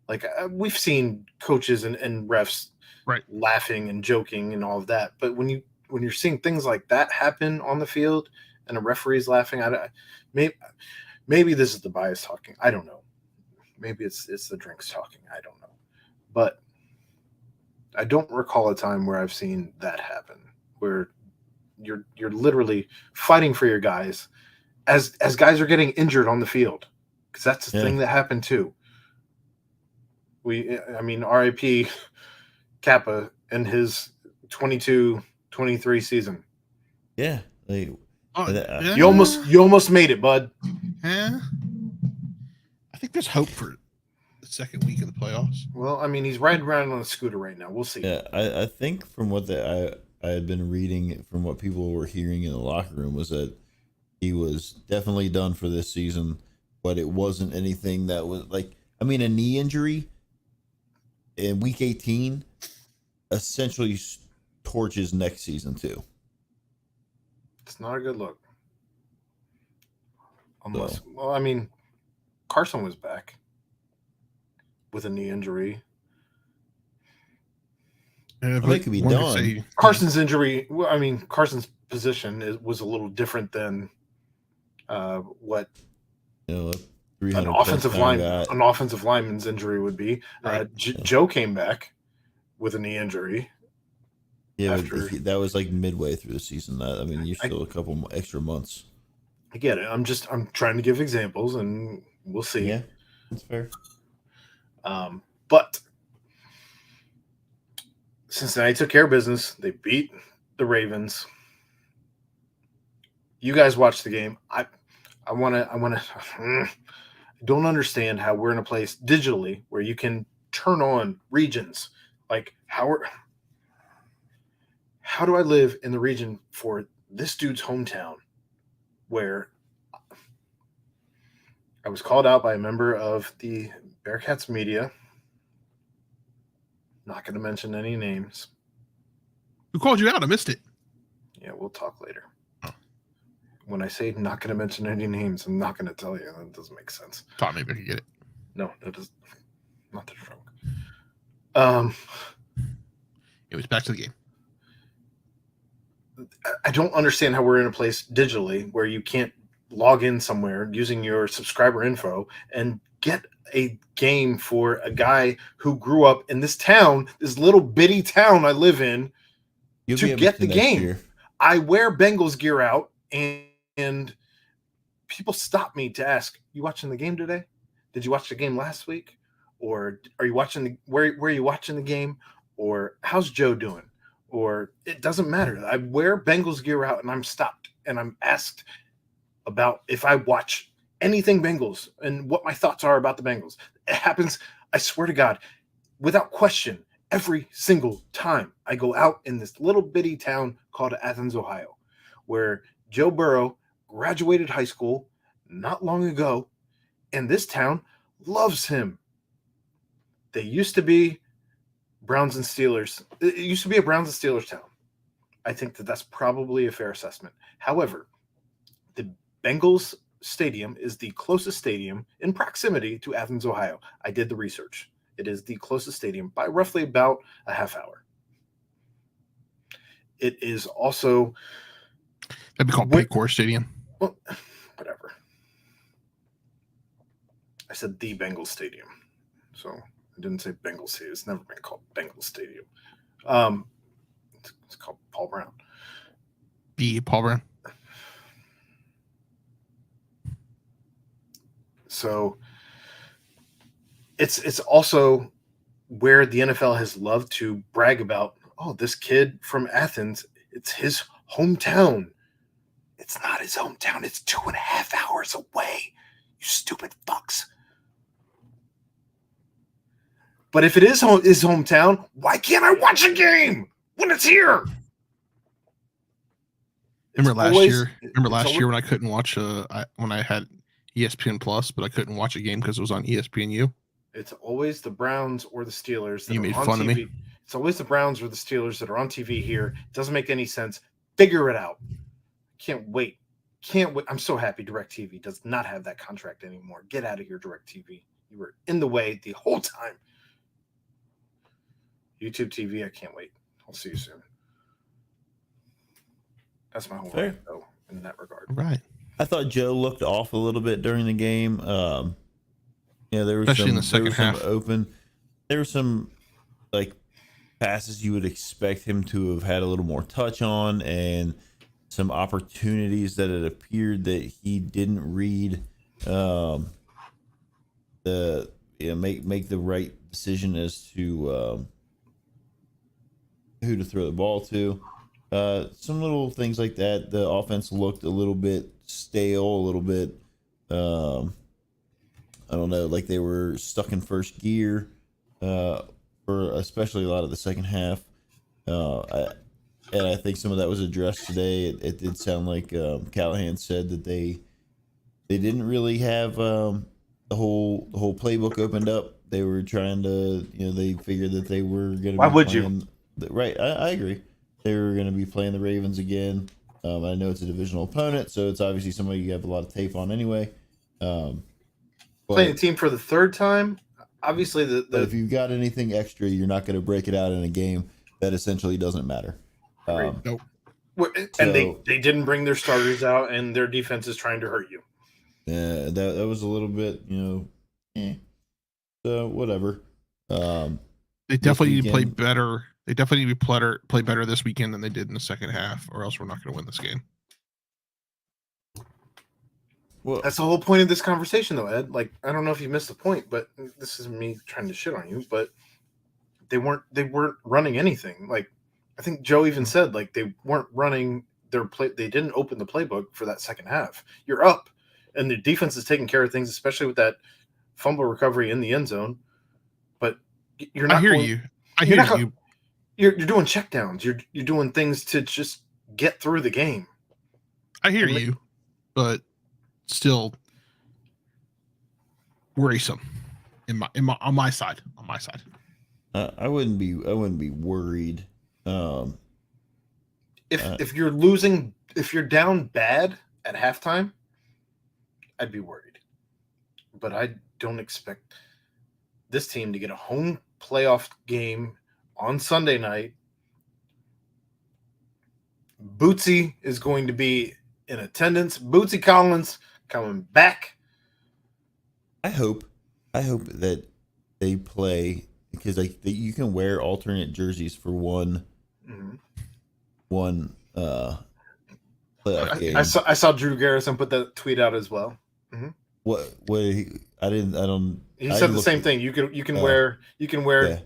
Like we've seen coaches and refs laughing and joking and all of that, but when you're seeing things like that happen on the field and a referee's laughing, maybe this is the bias talking. I don't know. Maybe it's the drinks talking. I don't know. But I don't recall a time where I've seen that happen, where you're literally fighting for your guys as guys are getting injured on the field, because that's the thing that happened too. RIP Kappa in his 22-23 season. Yeah. You almost made it, bud. Yeah. I think there's hope for the second week of the playoffs. Well, I mean, he's riding around on a scooter right now. We'll see. Yeah, I think from what I had been reading, from what people were hearing in the locker room, was that he was definitely done for this season, but it wasn't anything that was like, a knee injury in week 18 essentially torches next season too. It's not a good look. Unless, Carson was back with a knee injury. It could be done. Carson's injury, Carson's position was a little different than what an offensive lineman's injury would be. Joe came back with a knee injury. Yeah, that was like midway through the season. You're still a couple extra months. I get it. I'm trying to give examples, and we'll see. Yeah, that's fair. But Cincinnati took care of business. They beat the Ravens. You guys watched the game. I don't understand how we're in a place digitally where you can turn on regions. Like how do I live in the region for this dude's hometown where I was called out by a member of the Bearcats media? Not going to mention any names. Who called you out? I missed it. Yeah, we'll talk later. When I say not going to mention any names, I'm not going to tell you. That doesn't make sense. Thought maybe I could get it. No, that does not the joke. It was back to the game. I don't understand how we're in a place digitally where you can't log in somewhere using your subscriber info and get a game for a guy who grew up in this town, this little bitty town I live in, to get the game. Year. I wear Bengals gear out, and people stop me to ask, "You watching the game today? Did you watch the game last week? Or are you watching where are you watching the game? Or how's Joe doing?" Or it doesn't matter. I wear Bengals gear out, and I'm stopped, and I'm asked about if I watch anything Bengals and what my thoughts are about the Bengals. It happens, I swear to God, without question, every single time I go out in this little bitty town called Athens, Ohio, where Joe Burrow graduated high school not long ago, and this town loves him. They used to be Browns and Steelers. It used to be a Browns and Steelers town. I think that that's probably a fair assessment. However, the Bengals Stadium is the closest stadium in proximity to Athens, Ohio. I did the research. It is the closest stadium by roughly about a half hour. It is also... That'd be called Paycor Stadium. Well, whatever. I said the Bengals Stadium. So I didn't say Bengals Stadium. It's never been called Bengals Stadium. It's called Paul Brown. The Paul Brown. So it's also where the NFL has loved to brag about, oh, this kid from Athens, it's his hometown. It's not his hometown. It's 2.5 hours away. You stupid fucks. But if it is his hometown, why can't I watch a game when it's here? Remember last year when I couldn't watch when I had ESPN Plus, but I couldn't watch a game because it was on ESPNU. It's always the Browns or the Steelers. You made fun of me. It's always the Browns or the Steelers that are on TV here. It doesn't make any sense. Figure it out. Can't wait. I'm so happy DirecTV does not have that contract anymore. Get out of here, DirecTV. You were in the way the whole time. YouTube TV, I can't wait. I'll see you soon. That's my whole life, though, in that regard. Right. I thought Joe looked off a little bit during the game. There was especially in the second half. There were some like passes you would expect him to have had a little more touch on, and some opportunities that it appeared that he didn't read. Make the right decision as to who to throw the ball to. Some little things like that. The offense looked a little bit stale, a little bit, I don't know, like they were stuck in first gear for especially a lot of the second half. And I think some of that was addressed today. It did sound like Callahan said that they didn't really have the whole playbook opened up. They were trying to, they figured that they were going to. Why would you? Right, I agree. They were going to be playing the Ravens again. I know it's a divisional opponent, so it's obviously somebody you have a lot of tape on anyway. Playing a team for the third time, obviously but if you've got anything extra, you're not going to break it out in a game that essentially doesn't matter. Nope. And they didn't bring their starters out, and their defense is trying to hurt you. Yeah, that was a little bit, So whatever. They definitely need to play better. They definitely need to play better this weekend than they did in the second half, or else we're not going to win this game. Well, that's the whole point of this conversation, though, Ed. Like, I don't know if you missed the point, but this is me trying to shit on you. But they weren't running anything. Like I think Joe even said like they weren't running their play. They didn't open the playbook for that second half. You're up, and the defense is taking care of things, especially with that fumble recovery in the end zone. But you're not. I hear going, you. I hear you. You're doing checkdowns. You're doing things to just get through the game. I hear you, but still worrisome on my side. I wouldn't be worried. If you're losing, if you're down bad at halftime, I'd be worried. But I don't expect this team to get a home playoff game on Sunday night. Bootsy is going to be in attendance. Bootsy Collins coming back. I hope that they play because you can wear alternate jerseys for one playoff game. I saw Drew Garrison put that tweet out as well. Mm-hmm. He said the same thing. You can wear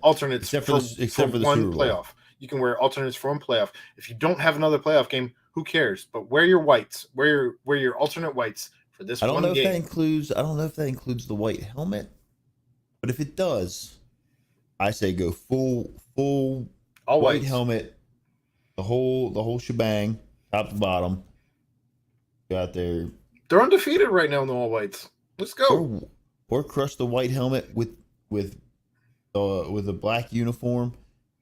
alternates except for the one Super Bowl. playoff. You can wear alternates for one playoff. If you don't have another playoff game, who cares? But wear your whites. Wear your alternate whites for this one game. I don't know if that includes the white helmet, but if it does, I say go full all white whites. Helmet, the whole shebang, top to bottom. Go out there. They're undefeated right now in the all whites. Let's go. Or crush the white helmet with a black uniform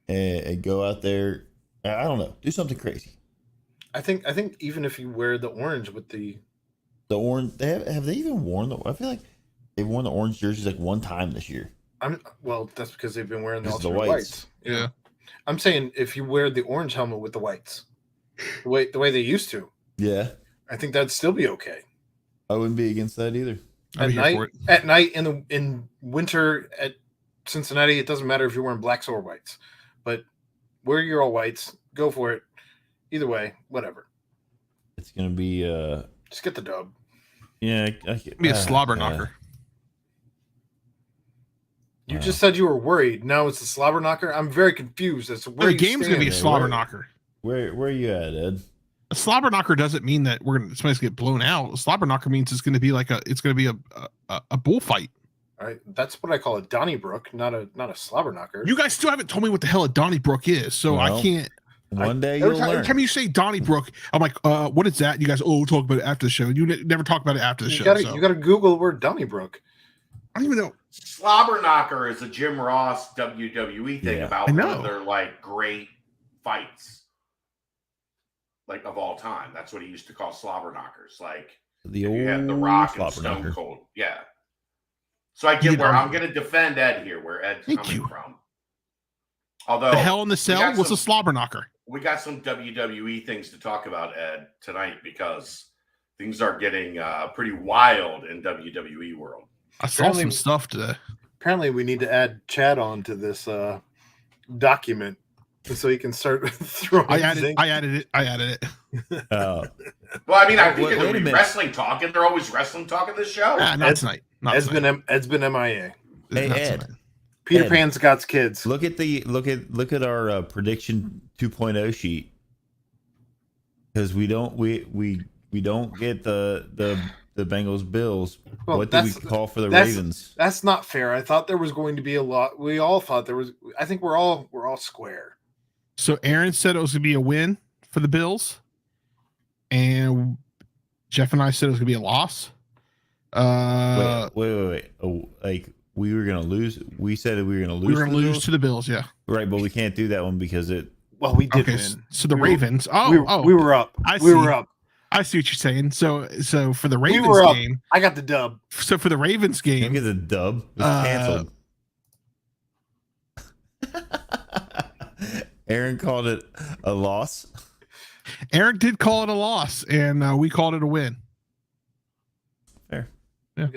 and go out there. I don't know. Do something crazy. I think even if you wear the orange with the orange, have they even worn I feel like they've worn the orange jerseys like one time this year. That's because they've been wearing the alternate whites. Yeah. I'm saying if you wear the orange helmet with the whites, the way they used to. Yeah. I think that'd still be okay. I wouldn't be against that either. At night in winter at Cincinnati, it doesn't matter if you're wearing blacks or whites, but wear your all whites. Go for it. Either way, whatever. It's gonna be just get the dub. Yeah, be a slobber knocker. You just said you were worried. Now it's a slobber knocker. I'm very confused as to where the game's gonna be a slobber knocker. Where are you at, Ed? A slobber knocker doesn't mean that somebody's gonna get blown out. A slobber knocker means it's gonna be a bullfight. All right, that's what I call a Donnybrook, not a slobber knocker. You guys still haven't told me what the hell a Donnybrook is, so I can't. One day you'll learn. Every time you say Donnybrook, I'm like, what is that? You guys, we'll talk about it after the show. You never talk about it after the show. You got to Google the word Donnybrook. I don't even know. Slobber knocker is a Jim Ross WWE thing about one of their like great fights, like of all time. That's what he used to call slobber knockers. Like the old you had The Rock and Stone knocker. Cold. Yeah. So I get where I'm going to defend Ed here, where Ed's coming from. Although the Hell in the Cell was a slobber knocker. We got some WWE things to talk about, Ed, tonight because things are getting pretty wild in WWE world. I saw some stuff today. Apparently, we need to add Chad on to this document so he can start throwing. I added it. Well, I mean, I think it'll be wrestling talk, and they're always wrestling talk in this show. Not tonight. Ed's been MIA. Hey, Ed. Peter Pan's got kids. Look at our prediction 2.0 sheet because we don't get the Bengals Bills. Well, what did we call for the Ravens? That's not fair. I thought there was going to be a lot. We all thought there was. I think we're all square. So Aaron said it was going to be a win for the Bills, and Jeff and I said it was going to be a loss. Wait. Oh, like. We were gonna lose. We said we were gonna lose. We were gonna lose to the Bills, yeah. Right, but we can't do that one because it. Well, we did win. So the Ravens. We were up. We were up. I see what you're saying. So for the Ravens game, I got the dub. So for the Ravens game, you get the dub. It's canceled. Aaron called it a loss. Aaron did call it a loss, and we called it a win. Fair. Yeah.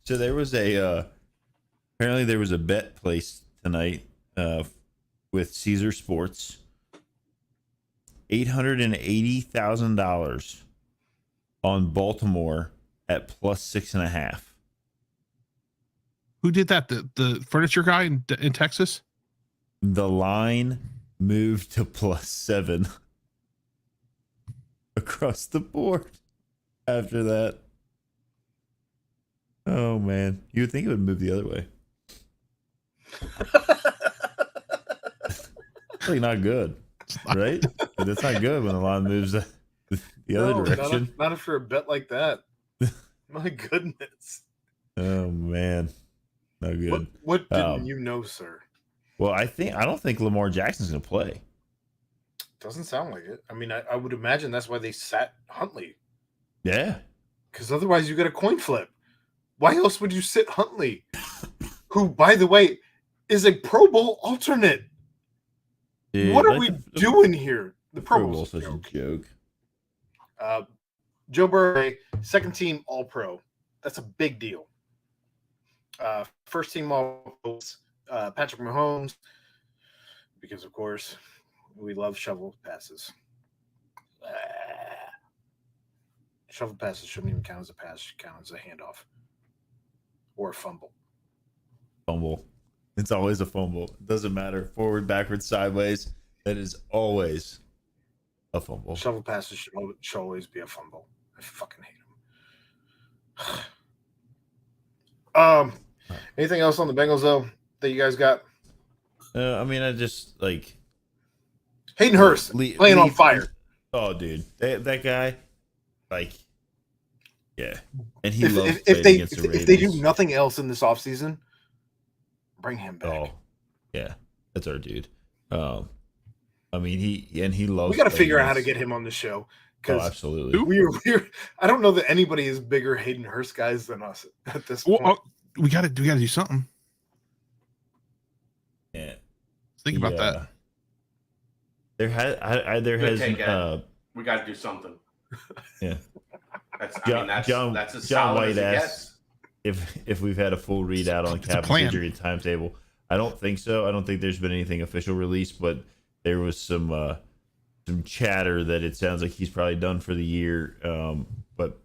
So there was apparently there was a bet placed tonight with Caesar Sports. $880,000 on Baltimore at plus 6.5. Who did that? The furniture guy in Texas? The line moved to +7 across the board after that. Oh man, you would think it would move the other way. Really not good, right? That's not good when the line moves the other direction. Not after a bet like that. My goodness. Oh man, no good. What didn't you know, sir? Well, I don't think Lamar Jackson's gonna play. Doesn't sound like it. I mean, I would imagine that's why they sat Huntley. Yeah, because otherwise you get a coin flip. Why else would you sit Huntley, who, by the way, is a Pro Bowl alternate? dude, What are we doing here? The Pro Bowl Bowl's such a joke. Joe Burrow, second team All Pro. That's a big deal. First team All Pros, Patrick Mahomes, because of course we love shovel passes. Shovel passes shouldn't even count as a pass; should count as a handoff or a fumble. Fumble. It's always a fumble. It doesn't matter. Forward, backwards, sideways. That is always a fumble. Shovel passes should always be a fumble. I fucking hate them. Anything else on the Bengals though that you guys got? I mean, I just like Hayden Hurst playing on fire. Oh, dude, that guy, like, yeah, and he if they do nothing else in this offseason, bring him back. Oh, yeah, that's our dude. I mean, he loves. We got to figure out how to get him on the show. Oh, absolutely. We're. I don't know that anybody is bigger Hayden Hurst guys than us at this point. Well, we got to do something. Yeah, think about that. We got to do something. Yeah, that's as John solid White as it asks if we've had a full readout on Cap's injury timetable. I don't think so. I don't think there's been anything official released, but there was some chatter that it sounds like he's probably done for the year, but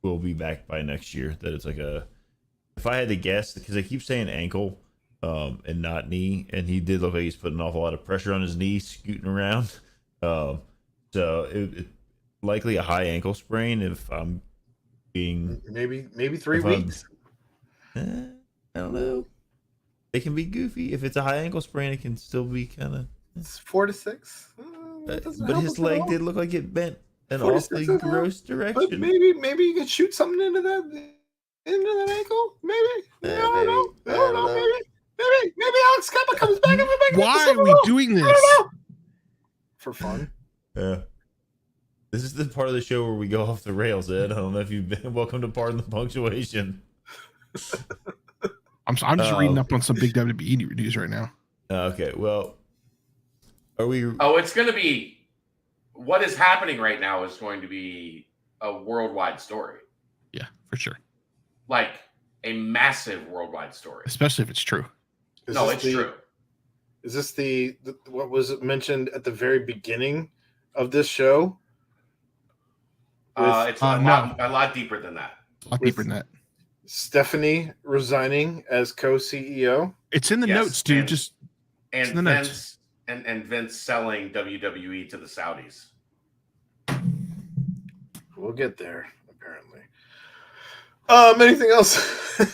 we'll be back by next year. That it's like if I had to guess, because I keep saying ankle and not knee, and he did look like he's putting an awful lot of pressure on his knee, scooting around. So it likely a high ankle sprain. If I'm being maybe 3 weeks. I don't know. It can be goofy. If it's a high ankle sprain, it can still be kind of. It's 4 to 6. But his leg did look like it bent an awfully gross direction. But maybe you could shoot something into that ankle. Maybe. I don't know. Maybe Alex Kappa comes back and we're back. Why are we doing this? For fun. Yeah. This is the part of the show where we go off the rails, Ed. I don't know if you've been. Welcome to Pardon the Punctuation. I'm just reading up on some big WWE news right now. Okay, well, are we? Oh, it's going to be what is happening right now is going to be a worldwide story. Yeah, for sure. Like a massive worldwide story, especially if it's true. It's true. Is this the what was it mentioned at the very beginning of this show? It's a lot deeper than that. A lot deeper than that. Stephanie resigning as co-CEO. It's in the notes, dude. And Vince and Vince selling WWE to the Saudis. We'll get there, apparently. Anything else?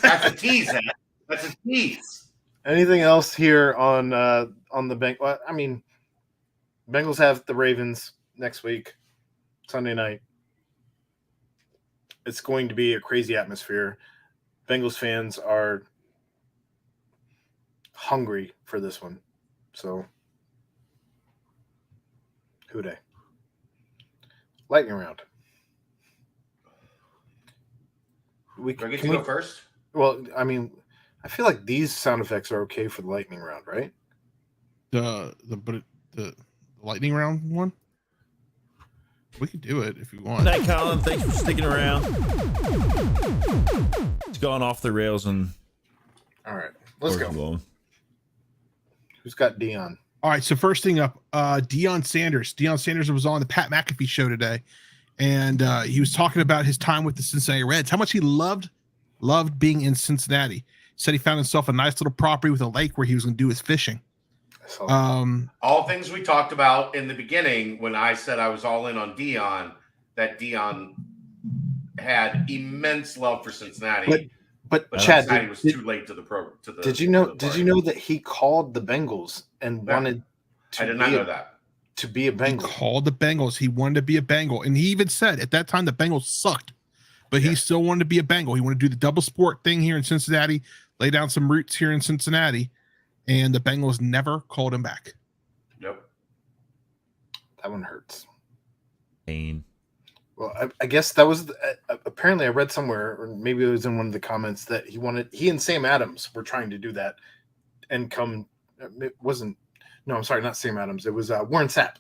That's a tease, Ed. That's a tease. Anything else here on the bank? Well, I mean, Bengals have the Ravens next week, Sunday night. It's going to be a crazy atmosphere. Bengals fans are hungry for this one. So, who dey? Lightning round. Do I get to go first? Well, I mean, I feel like these sound effects are okay for the lightning round, right? The lightning round one? We could do it if you want. Good night, Colin. Thanks for sticking around. It's gone off the rails and. All right, let's go. Blown. Who's got Dion? All right, so first thing up, Deion Sanders. Deion Sanders was on the Pat McAfee show today, and he was talking about his time with the Cincinnati Reds, how much he loved being in Cincinnati. Said he found himself a nice little property with a lake where he was going to do his fishing. So, All things we talked about in the beginning when I said I was all in on Dion, that Dion had immense love for Cincinnati, but but Chad, Cincinnati was too late to the program. did you know that he called the Bengals and wanted I did not know that. To be a he Bengal? called the Bengals. He wanted to be a Bengal, and he even said at that time the Bengals sucked, but he still wanted to be a Bengal. He wanted to do the double sport thing here in Cincinnati, lay down some roots here in Cincinnati, and the Bengals never called him back. Yep. That one hurts. Pain. Well, I guess that was apparently I read somewhere, or maybe it was in one of the comments, that he and Sam Adams were trying to do that and come. It wasn't. No, I'm sorry, not Sam Adams. It was Warren Sapp.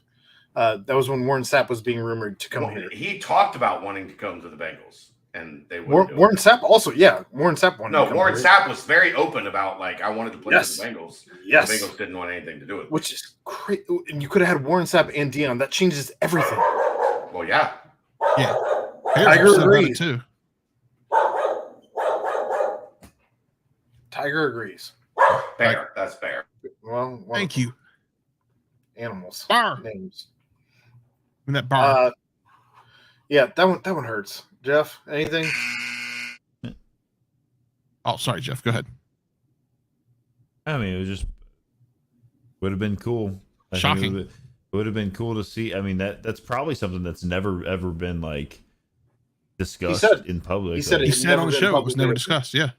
That was when Warren Sapp was being rumored to come here. He talked about wanting to come to the Bengals, and they wouldn't. Warren Sapp also, yeah. Warren Sapp wanted. No, to come Warren here. Sapp was very open about I wanted to play for the Bengals. Yes, the Bengals didn't want anything to do with it. Which is crazy. And you could have had Warren Sapp and Dion. That changes everything. Well, yeah. Yeah, Tiger agrees too. Tiger agrees. Bear, that's Bear. Well, Thank you. Animals. Bar. Names. In that bar. Yeah, that one hurts. Jeff, anything? Oh, sorry, Jeff. Go ahead. I mean, it was just would have been cool. Shocking. It would have been cool to see. I mean, that's probably something that's never ever been discussed in public. He said on the show it was never discussed. Yeah.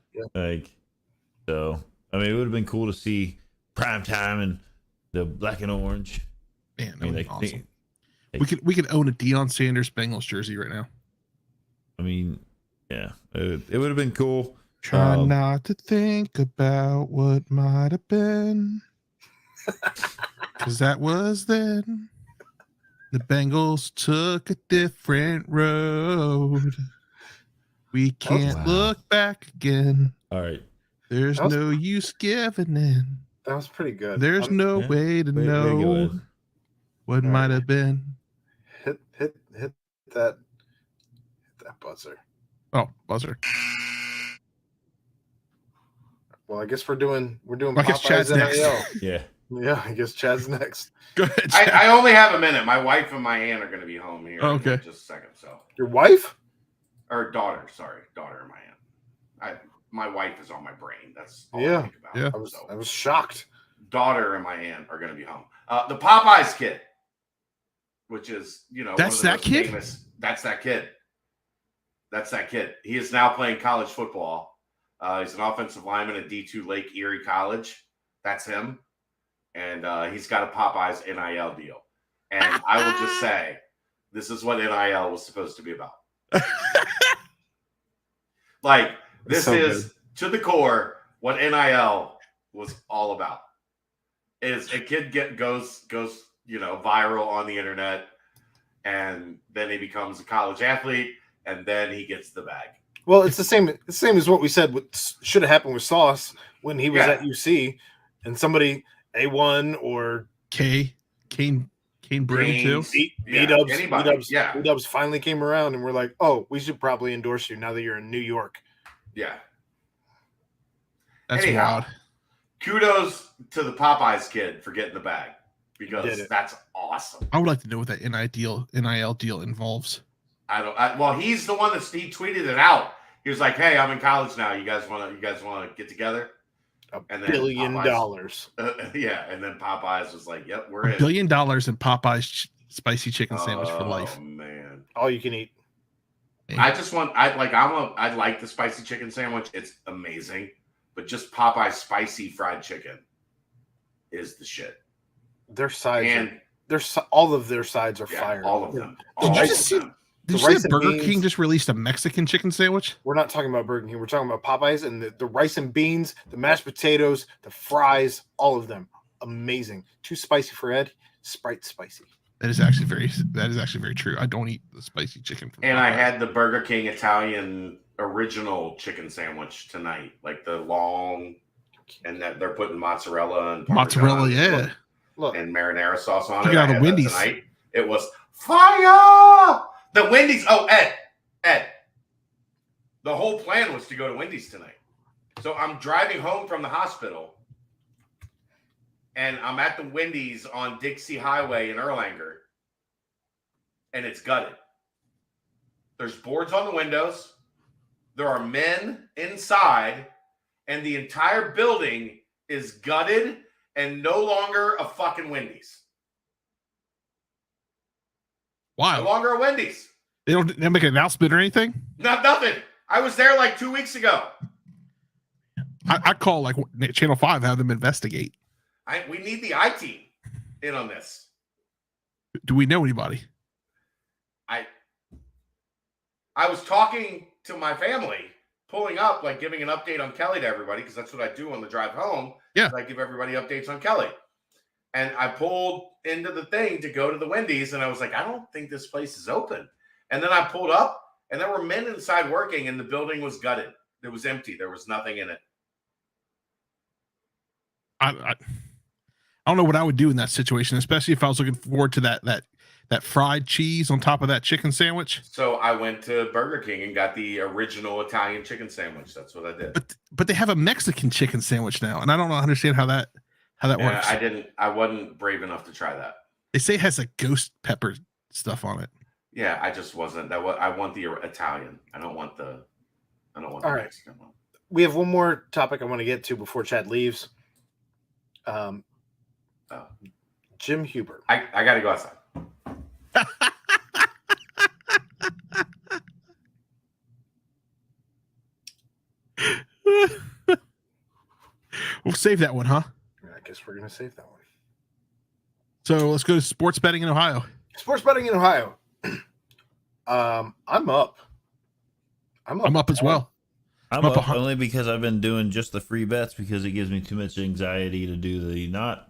So I mean, it would have been cool to see prime time and the black and orange. Man, that I mean, would be awesome. We could own a Deion Sanders Bengals jersey right now. I mean, yeah, it would have been cool. Try not to think about what might have been, because that was then. The Bengals took a different road. We can't look back again. All right. There's no use giving in. That was pretty good. There's no way to know what might have been. Hit that buzzer. Oh, buzzer. Well, I guess we're doing I guess Chad's next. Yeah. Yeah, I guess Chad's next. Go ahead. I only have a minute. My wife and my aunt are going to be home here. Okay. In just a second. So your wife or daughter? Sorry, daughter and my aunt. My wife is on my brain. That's all yeah. I think about. Yeah. I was shocked. Daughter and my aunt are going to be home. The Popeyes kid, which is that's that kid. Famous, that's that kid. That's that kid. He is now playing college football. He's an offensive lineman at D2 Lake Erie College. That's him. And he's got a Popeyes NIL deal. And I will just say, this is what NIL was supposed to be about. This so is good. To the core what NIL was all about. Is a kid goes viral on the internet, and then he becomes a college athlete, and then he gets the bag. Well, it's the same as what we said should have happened with Sauce when he was at UC, and somebody A1 or Kane Brady too. B-Dubs finally came around, and we're like, oh, we should probably endorse you now that you're in New York. Yeah, that's wild. Kudos to the Popeyes kid for getting the bag, because that's awesome. I would like to know what that NIL deal involves. Well, he's the one he tweeted it out. He was like, "Hey, I'm in college now. You guys want to get together?" $1 billion. Yeah, and then Popeyes was like, "Yep, we're in." $1 billion in Popeyes spicy chicken sandwich for life. Oh man, all you can eat. I like the spicy chicken sandwich. It's amazing, but just Popeyes spicy fried chicken is the shit. Their sides all of their sides are fire. All of them. Did you see that Burger King just released a Mexican chicken sandwich? We're not talking about Burger King. We're talking about Popeyes, and the rice and beans, the mashed potatoes, the fries, all of them. Amazing. Too spicy for Ed. Sprite spicy. That is actually very true. I don't eat the spicy chicken. And I had the Burger King Italian original chicken sandwich tonight, like the long, and that they're putting mozzarella and Parmesan and marinara sauce on it. You got the Wendy's tonight. It was fire. The Wendy's. Oh, Ed. The whole plan was to go to Wendy's tonight. So I'm driving home from the hospital, and I'm at the Wendy's on Dixie Highway in Erlanger, and it's gutted. There's boards on the windows. There are men inside, and the entire building is gutted and no longer a fucking Wendy's. Wow. No longer a Wendy's. They don't make an announcement or anything? Nothing. I was there like 2 weeks ago. I call like Channel 5, have them investigate. We need the I team in on this. Do we know anybody? I was talking to my family, pulling up, like giving an update on Kelly to everybody, because that's what I do on the drive home. Yeah. I give everybody updates on Kelly. And I pulled into the thing to go to the Wendy's, and I was like, I don't think this place is open. And then I pulled up, and there were men inside working, and the building was gutted. It was empty. There was nothing in it. I don't know what I would do in that situation, especially if I was looking forward to that fried cheese on top of that chicken sandwich. So I went to Burger King and got the original Italian chicken sandwich. That's what I did. But they have a Mexican chicken sandwich now, and I don't understand how that works. I wasn't brave enough to try that. They say it has a ghost pepper stuff on it. Yeah, I just wasn't. I want the Italian. I don't want the All the right. Mexican one. We have one more topic I want to get to before Chad leaves. Jim Huber. I got to go outside. We'll save that one, huh? I guess we're going to save that one. So let's go to sports betting in Ohio. Sports betting in Ohio. I'm up. I'm up as well. I'm up only because I've been doing just the free bets because it gives me too much anxiety to do the not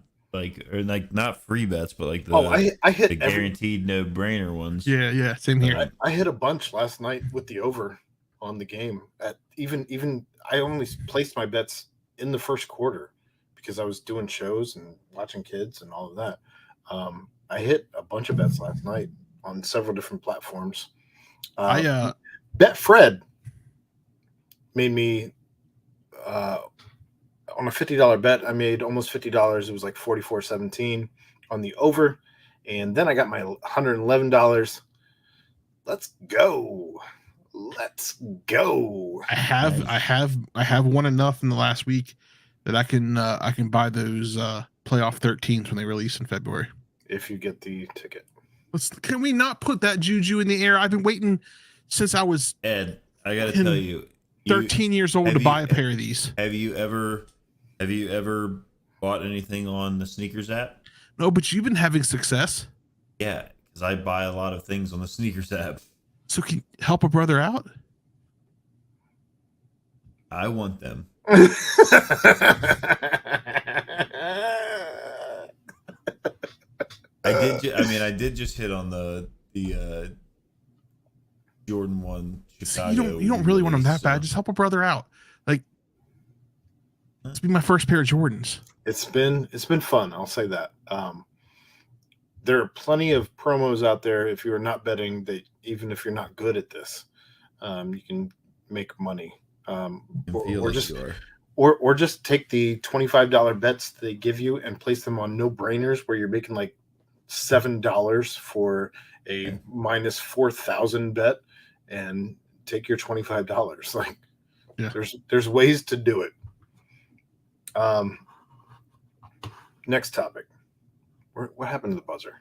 free bets, but like the I hit the guaranteed no brainer ones. Yeah, same here. I hit a bunch last night with the over on the game. At even I only placed my bets in the first quarter because I was doing shows and watching kids and all of that. I hit a bunch of bets last night on several different platforms. Betfred made me on a $50 bet. I made almost $50. It was like $44.17 on the over, and then I got my $111. Let's go. I have won enough in the last week that I can buy those playoff 13s when they release in February. If you get the ticket. Can we not put that juju in the air? I've been waiting since I was Ed. I got to tell you, 13 years old to buy a pair of these. Have you ever bought anything on the sneakers app? No, but you've been having success. Yeah, because I buy a lot of things on the sneakers app. So can you help a brother out? I want them. I did just hit on the Jordan 1 Chicago. You don't really want them that bad. Just help a brother out. Like, let's be my first pair of Jordans. It's been fun. I'll say that. There are plenty of promos out there. If you are not betting, that even if you're not good at this, you can make money. Or just take the $25 bets they give you and place them on no brainers where you're making like $7 for a minus 4,000 bet and take your $25. Like, yeah. There's ways to do it. Next topic. What happened to the buzzer?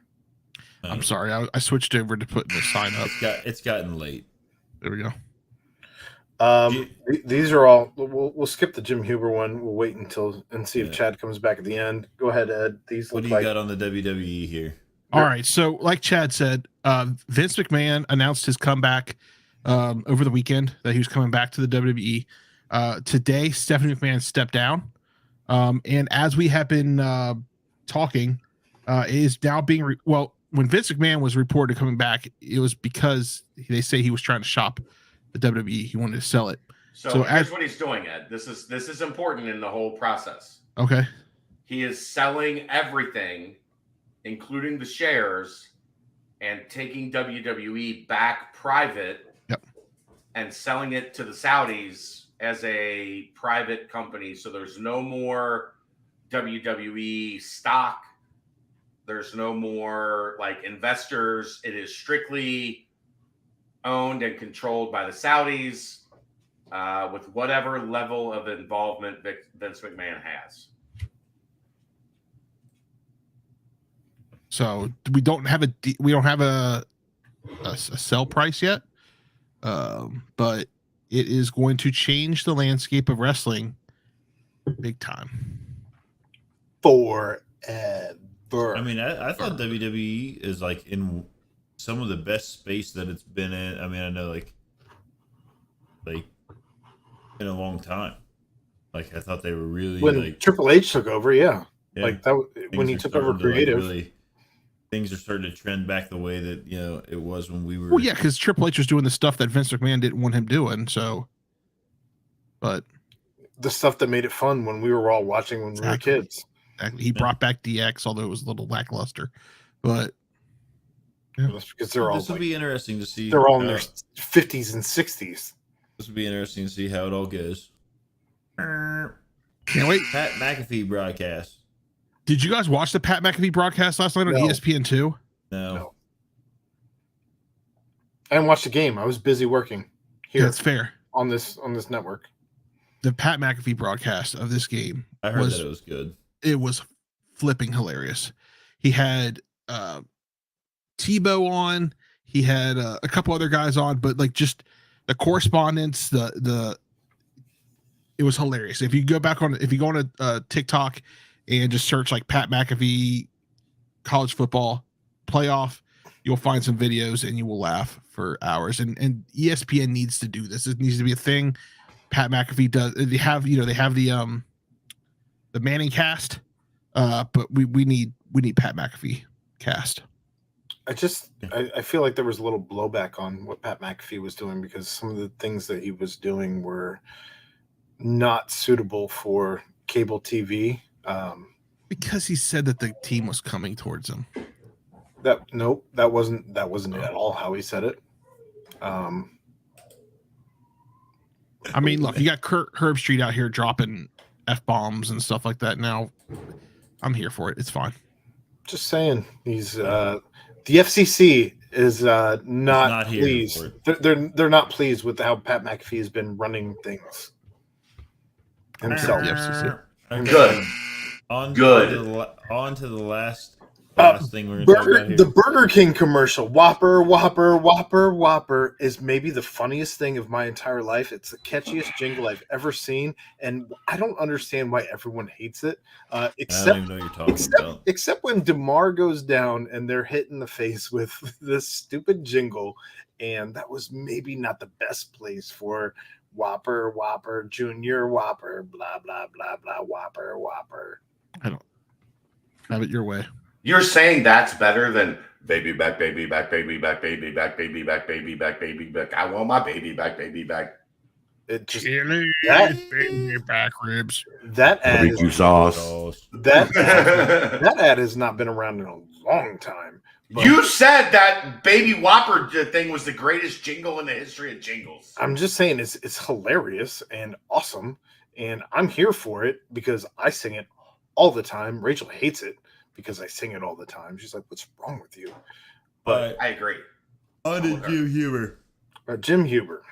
I'm sorry. I switched over to putting the sign up. It's gotten late. There we go. These are all. We'll skip the Jim Huber one. We'll wait and see if Chad comes back at the end. Go ahead, Ed. What do you got on the WWE here? All right. So, like Chad said, Vince McMahon announced his comeback over the weekend that he was coming back to the WWE. Today, Stephanie McMahon stepped down, and as we have been talking, it is now being when Vince McMahon was reported coming back, it was because they say he was trying to shop the WWE. He wanted to sell it. So here's what he's doing, Ed. This is important in the whole process. Okay. He is selling everything, including the shares, and taking WWE back private. Yep. And selling it to the Saudis as a private company. So there's no more WWE stock. There's no more like investors. It is strictly owned and controlled by the Saudis, with whatever level of involvement Vince McMahon has. So we don't have a sell price yet, but it is going to change the landscape of wrestling big time. Forever. I mean, I thought WWE is like in some of the best space that it's been in. I mean, I know like in a long time. Like I thought they were really When like Triple H took over, yeah. yeah, Like that when he things are took over starting to, like, creative. really, things are starting to trend back the way that it was when we were. Well, yeah, because Triple H was doing the stuff that Vince McMahon didn't want him doing. So, but the stuff that made it fun when we were all watching when we were kids. He brought back DX, although it was a little lackluster. But yeah. That's because they're all. This will be interesting to see. They're all in their 50s and 60s. This will be interesting to see how it all goes. Can't wait. Pat McAfee broadcast. Did you guys watch the Pat McAfee broadcast last night on No. ESPN2? No. I didn't watch the game. I was busy working here. That's fair. On this network. The Pat McAfee broadcast of this game, I heard that it was good. It was flipping hilarious. He had Tebow on. He had a couple other guys on, but like just the correspondence, it was hilarious. If you go on TikTok and just search like Pat McAfee college football playoff, you'll find some videos and you will laugh for hours. And ESPN needs to do this. It needs to be a thing. Pat McAfee does. They have the Manning cast, but we need Pat McAfee cast. I feel like there was a little blowback on what Pat McAfee was doing because some of the things that he was doing were not suitable for cable TV. Because he said that the team was coming towards him. That wasn't at all how he said it. I mean, look, you got Herb Street out here dropping F-bombs and stuff like that. Now, I'm here for it. It's fine. Just saying, he's the FCC is not pleased. They're not pleased with how Pat McAfee has been running things himself. The FCC. Okay. Good. On to the last thing we're going to talk about here. The Burger King commercial, Whopper, Whopper, Whopper, Whopper, is maybe the funniest thing of my entire life. It's the catchiest jingle I've ever seen, and I don't understand why everyone hates it. I don't even know what you're talking about. Except when DeMar goes down and they're hit in the face with this stupid jingle, and that was maybe not the best place for Whopper, Whopper, Junior, Whopper, blah, blah, blah, blah, Whopper, Whopper. I don't have it your way. You're saying that's better than baby back, baby back, baby back, baby back, baby back, baby back, baby back. I want my baby back, baby back. It just baby back ribs. That ad Barbecue sauce. That ad has not been around in a long time. But You said that Baby Whopper thing was the greatest jingle in the history of jingles. I'm just saying it's hilarious and awesome, and I'm here for it because I sing it all the time. Rachel hates it because I sing it all the time. She's like, "What's wrong with you?" But I agree. On to Jim Huber. Jim Huber,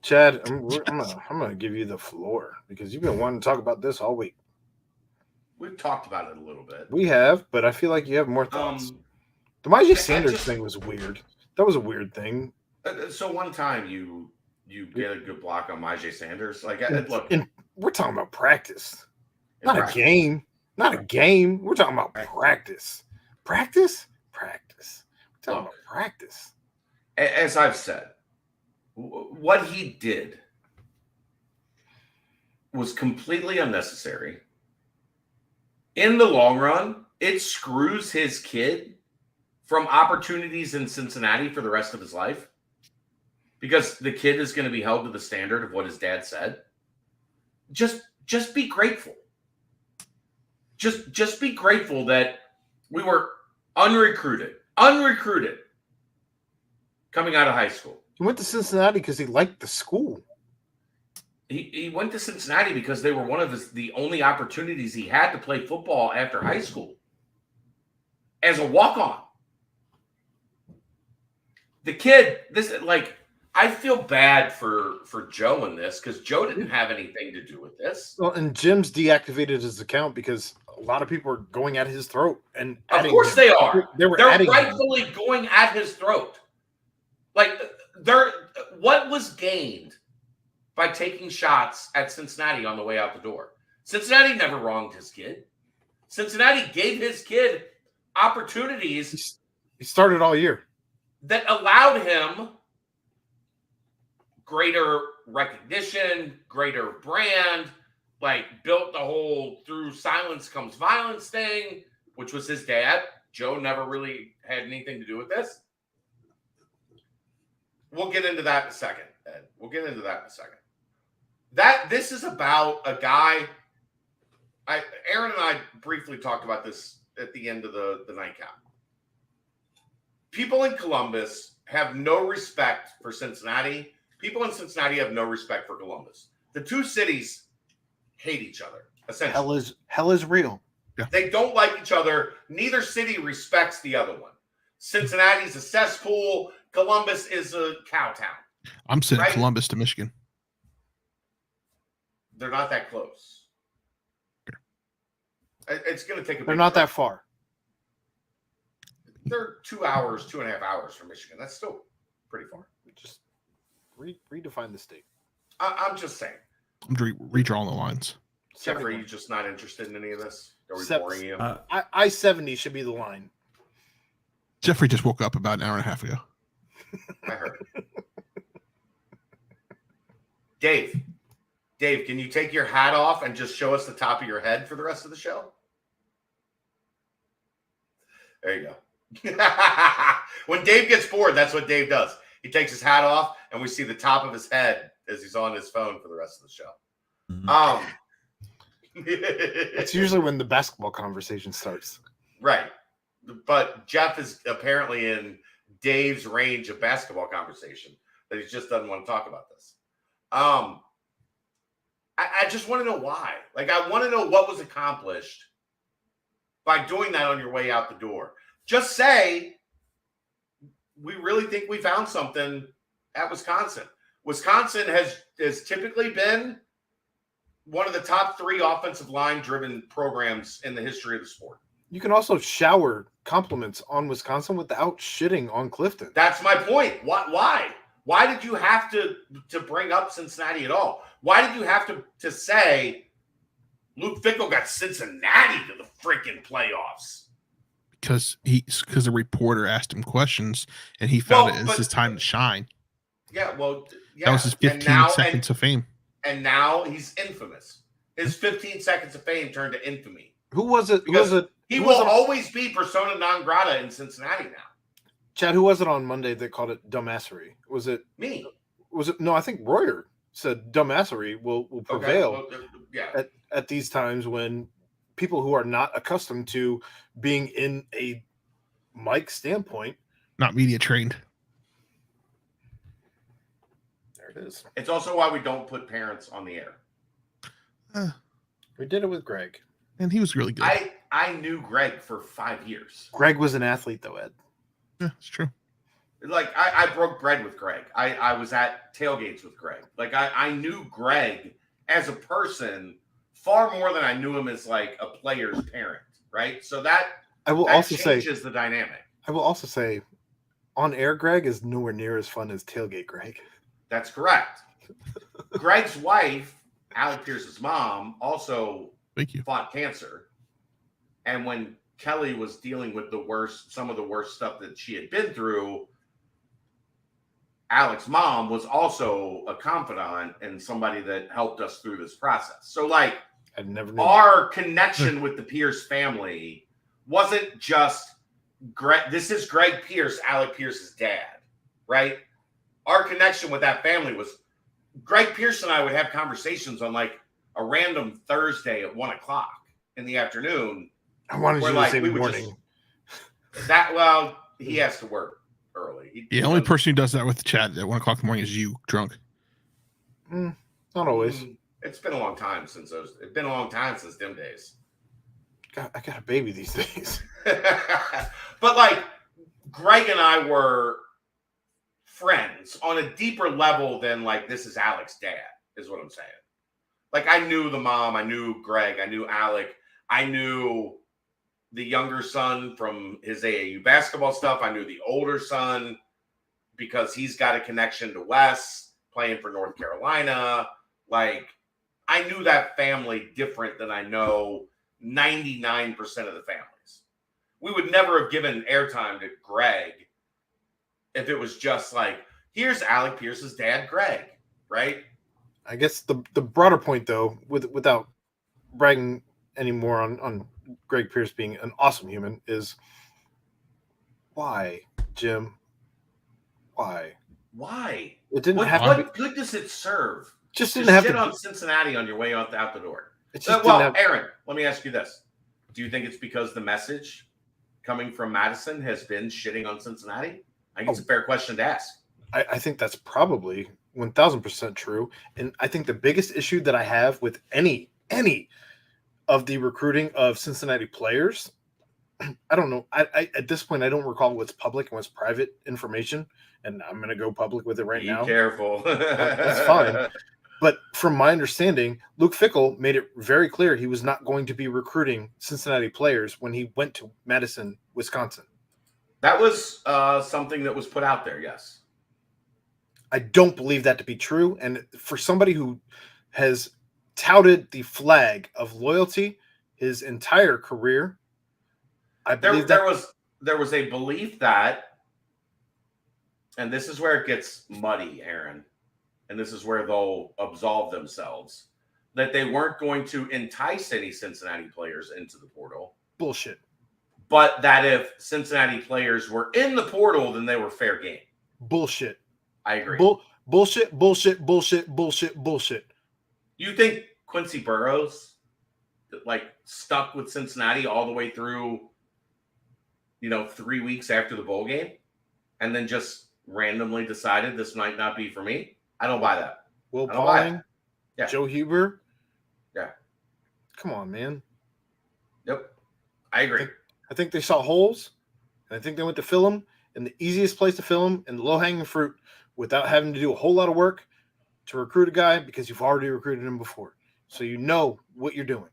Chad, I'm gonna give you the floor because you've been wanting to talk about this all week. We've talked about it a little bit. We have, but I feel like you have more thoughts. The Myjai Sanders thing was weird. That was a weird thing. So one time you get a good block on Myjai Sanders. Like, look, And we're talking about practice, not a game. Not a game. We're talking about practice. Practice? Practice. We're talking about practice. As I've said, what he did was completely unnecessary. In the long run, it screws his kid from opportunities in Cincinnati for the rest of his life because the kid is going to be held to the standard of what his dad said. Just be grateful. Just be grateful that we were unrecruited coming out of high school. He went to Cincinnati because he liked the school. He went to Cincinnati because they were one of the only opportunities he had to play football after high school as a walk-on. The kid, I feel bad for Joe in this because Joe didn't have anything to do with this. Well, and Jim's deactivated his account because a lot of people are going at his throat. And Of course they are. They're rightfully going at his throat. What was gained by taking shots at Cincinnati on the way out the door? Cincinnati never wronged his kid. Cincinnati gave his kid opportunities. He started all year. That allowed him greater recognition, greater brand, built the whole through silence comes violence thing, which was his dad. Joe never really had anything to do with this. We'll get into that in a second, Ed. We'll get into that in a second. This is about a guy. Aaron and I briefly talked about this at the end of the nightcap. People in Columbus have no respect for Cincinnati. People in Cincinnati have no respect for Columbus. The two cities hate each other, essentially. Hell is real. Yeah. They don't like each other. Neither city respects the other one. Cincinnati's a cesspool. Columbus is a cow town. I'm sending Columbus to Michigan. They're not that close. It's going to take a. They're not that far. They're 2.5 hours from Michigan. That's still pretty far. Just redefine the state. I'm just saying. I'm redrawing the lines. Jeffrey, are you just not interested in any of this? Are we boring you? I-70 should be the line. Jeffrey just woke up about an hour and a half ago. I heard. Dave, can you take your hat off and just show us the top of your head for the rest of the show? There you go. When Dave gets bored, that's what Dave does. He takes his hat off, and we see the top of his head as he's on his phone for the rest of the show. Mm-hmm. It's usually when the basketball conversation starts. Right. But Jeff is apparently in Dave's range of basketball conversation that he just doesn't want to talk about this. I just want to know why. I want to know what was accomplished by doing that on your way out the door. Just say, we really think we found something at Wisconsin. Wisconsin has typically been one of the top 3 offensive line-driven programs in the history of the sport. You can also shower compliments on Wisconsin without shitting on Clifton. That's my point. Why? Why did you have to bring up Cincinnati at all? Why did you have to say Luke Fickell got Cincinnati to the freaking playoffs? Because the reporter asked him questions and he felt it was his time to shine. Yeah, yeah. That was his 15 seconds of fame. And now he's infamous. His 15 seconds of fame turned to infamy. Who was it? He will always be persona non grata in Cincinnati now. Chad, who was it on Monday that called it dumbassery? Was it me? Was it? No, I think Royer said dumbassery will prevail at these times when people who are not accustomed to being in a mic standpoint, not media trained. There it is. It's also why we don't put parents on the air. We did it with Greg. And he was really good. I knew Greg for 5 years. Greg was an athlete, though, Ed. Yeah, it's true. I broke bread with Greg. I was at tailgates with Greg. I knew Greg as a person far more than I knew him as a player's parent, right? So that changes the dynamic. I will also say, on air, Greg is nowhere near as fun as tailgate Greg. That's correct. Greg's wife, Alec Pierce's mom, also fought cancer. And when Kelly was dealing with some of the worst stuff that she had been through, Alec's mom was also a confidant and somebody that helped us through this process. So I never knew our connection with the Pierce family wasn't just Greg. This is Greg Pierce, Alec Pierce's dad, right? Our connection with that family was Greg Pierce and I would have conversations on a random Thursday at 1:00 in the afternoon. I wanted you to say morning. He has to work early. The only person who does that with Chad at 1:00 in the morning is you, drunk. Not always. It's been a long time since those. It's been a long time since them days. God, I got a baby these days. But like Greg and I were friends on a deeper level than like this is Alec's dad, is what I'm saying. Like I knew the mom, I knew Greg, I knew Alec, I knew the younger son from his AAU basketball stuff. I knew the older son because he's got a connection to Wes playing for North Carolina. Like I knew that family different than I know 99% of the families. We would never have given airtime to Greg if it was just like, here's Alec Pierce's dad, Greg, right? I guess the broader point, though, without bragging anymore on Greg Pierce being an awesome human, is why, Jim? Why? Why? It didn't have what good does it serve? Just didn't have shit to on Cincinnati on your way out the door. Well, Aaron, let me ask you this. Do you think it's because the message coming from Madison has been shitting on Cincinnati? I think it's a fair question to ask. I think that's probably 1,000% true. And I think the biggest issue that I have with any of the recruiting of Cincinnati players, I don't know. I at this point, I don't recall what's public and what's private information. And I'm going to go public with it right now. Be careful. That's fine. But from my understanding, Luke Fickell made it very clear he was not going to be recruiting Cincinnati players when he went to Madison, Wisconsin. That was something that was put out there, yes. I don't believe that to be true. And for somebody who has touted the flag of loyalty his entire career, I believe there was a belief that, and this is where it gets muddy, Aaron, and this is where they'll absolve themselves, that they weren't going to entice any Cincinnati players into the portal. Bullshit. But that if Cincinnati players were in the portal, then they were fair game. Bullshit. I agree. Bullshit. You think Quincy Burrows like stuck with Cincinnati all the way through, 3 weeks after the bowl game and then just randomly decided this might not be for me? I don't buy that. Will Pauling, yeah. Joe Huber. Yeah. Come on, man. Yep. I agree. I think they saw holes, and I think they went to fill them, and the easiest place to fill them and the low-hanging fruit without having to do a whole lot of work to recruit a guy because you've already recruited him before. So you know what you're doing.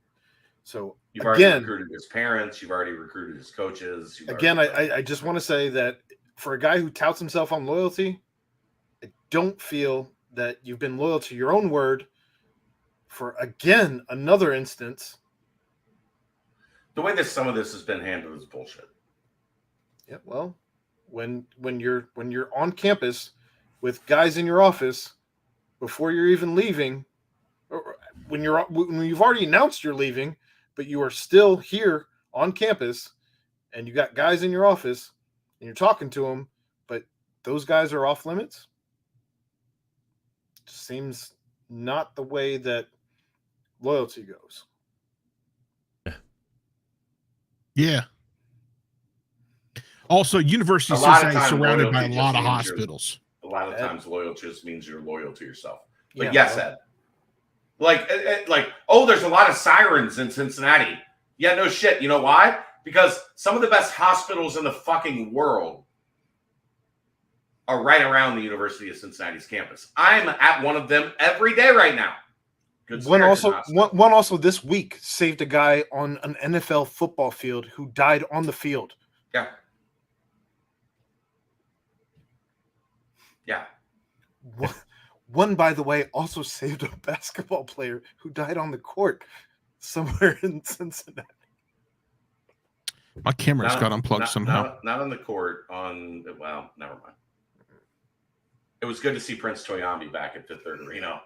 So you've already recruited his parents. You've already recruited his coaches. I just want to say that for a guy who touts himself on loyalty, I don't feel that you've been loyal to your own word for, again, another instance. The way that some of this has been handled is bullshit. Yeah, well, when you're on campus with guys in your office before you're even leaving, or when you've already announced you're leaving, but you are still here on campus, and you got guys in your office, and you're talking to them, but those guys are off limits. Just seems not the way that loyalty goes. Yeah. Also, University of Cincinnati is surrounded by a lot of hospitals. A lot of times, loyalty just means you're loyal to yourself. But Yeah, yes, Ed. There's a lot of sirens in Cincinnati. Yeah, no shit. You know why? Because some of the best hospitals in the fucking world are right around the University of Cincinnati's campus. I'm at one of them every day right now. One also this week saved a guy on an NFL football field who died on the field. Yeah. Yeah. One, by the way, also saved a basketball player who died on the court somewhere in Cincinnati. My camera's got unplugged somehow. Not on the court. Never mind. It was good to see Prince Toyambi back at Fifth Third Arena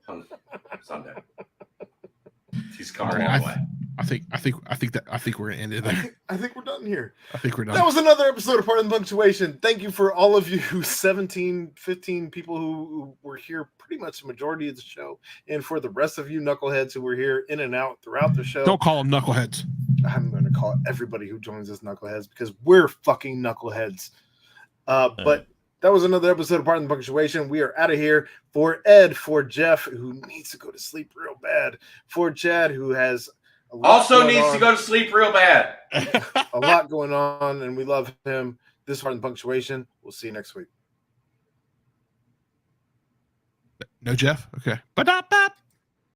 on Sunday. He's car away. I think we're gonna end it there. I think we're done here. I think we're done. That was another episode of Pardon the Punctuation. Thank you for all of you 17, 15 people who were here pretty much the majority of the show, and for the rest of you knuckleheads who were here in and out throughout the show. Don't call them knuckleheads. I'm going to call everybody who joins us knuckleheads because we're fucking knuckleheads. But That was another episode of Pardon the Punctuation. We are out of here. For Ed, for Jeff, who needs to go to sleep real bad, for Chad, who has also needs to go to sleep real bad. a lot going on, and we love him. This is Pardon the Punctuation. We'll see you next week. No, Jeff? Okay. Ba-da-ba.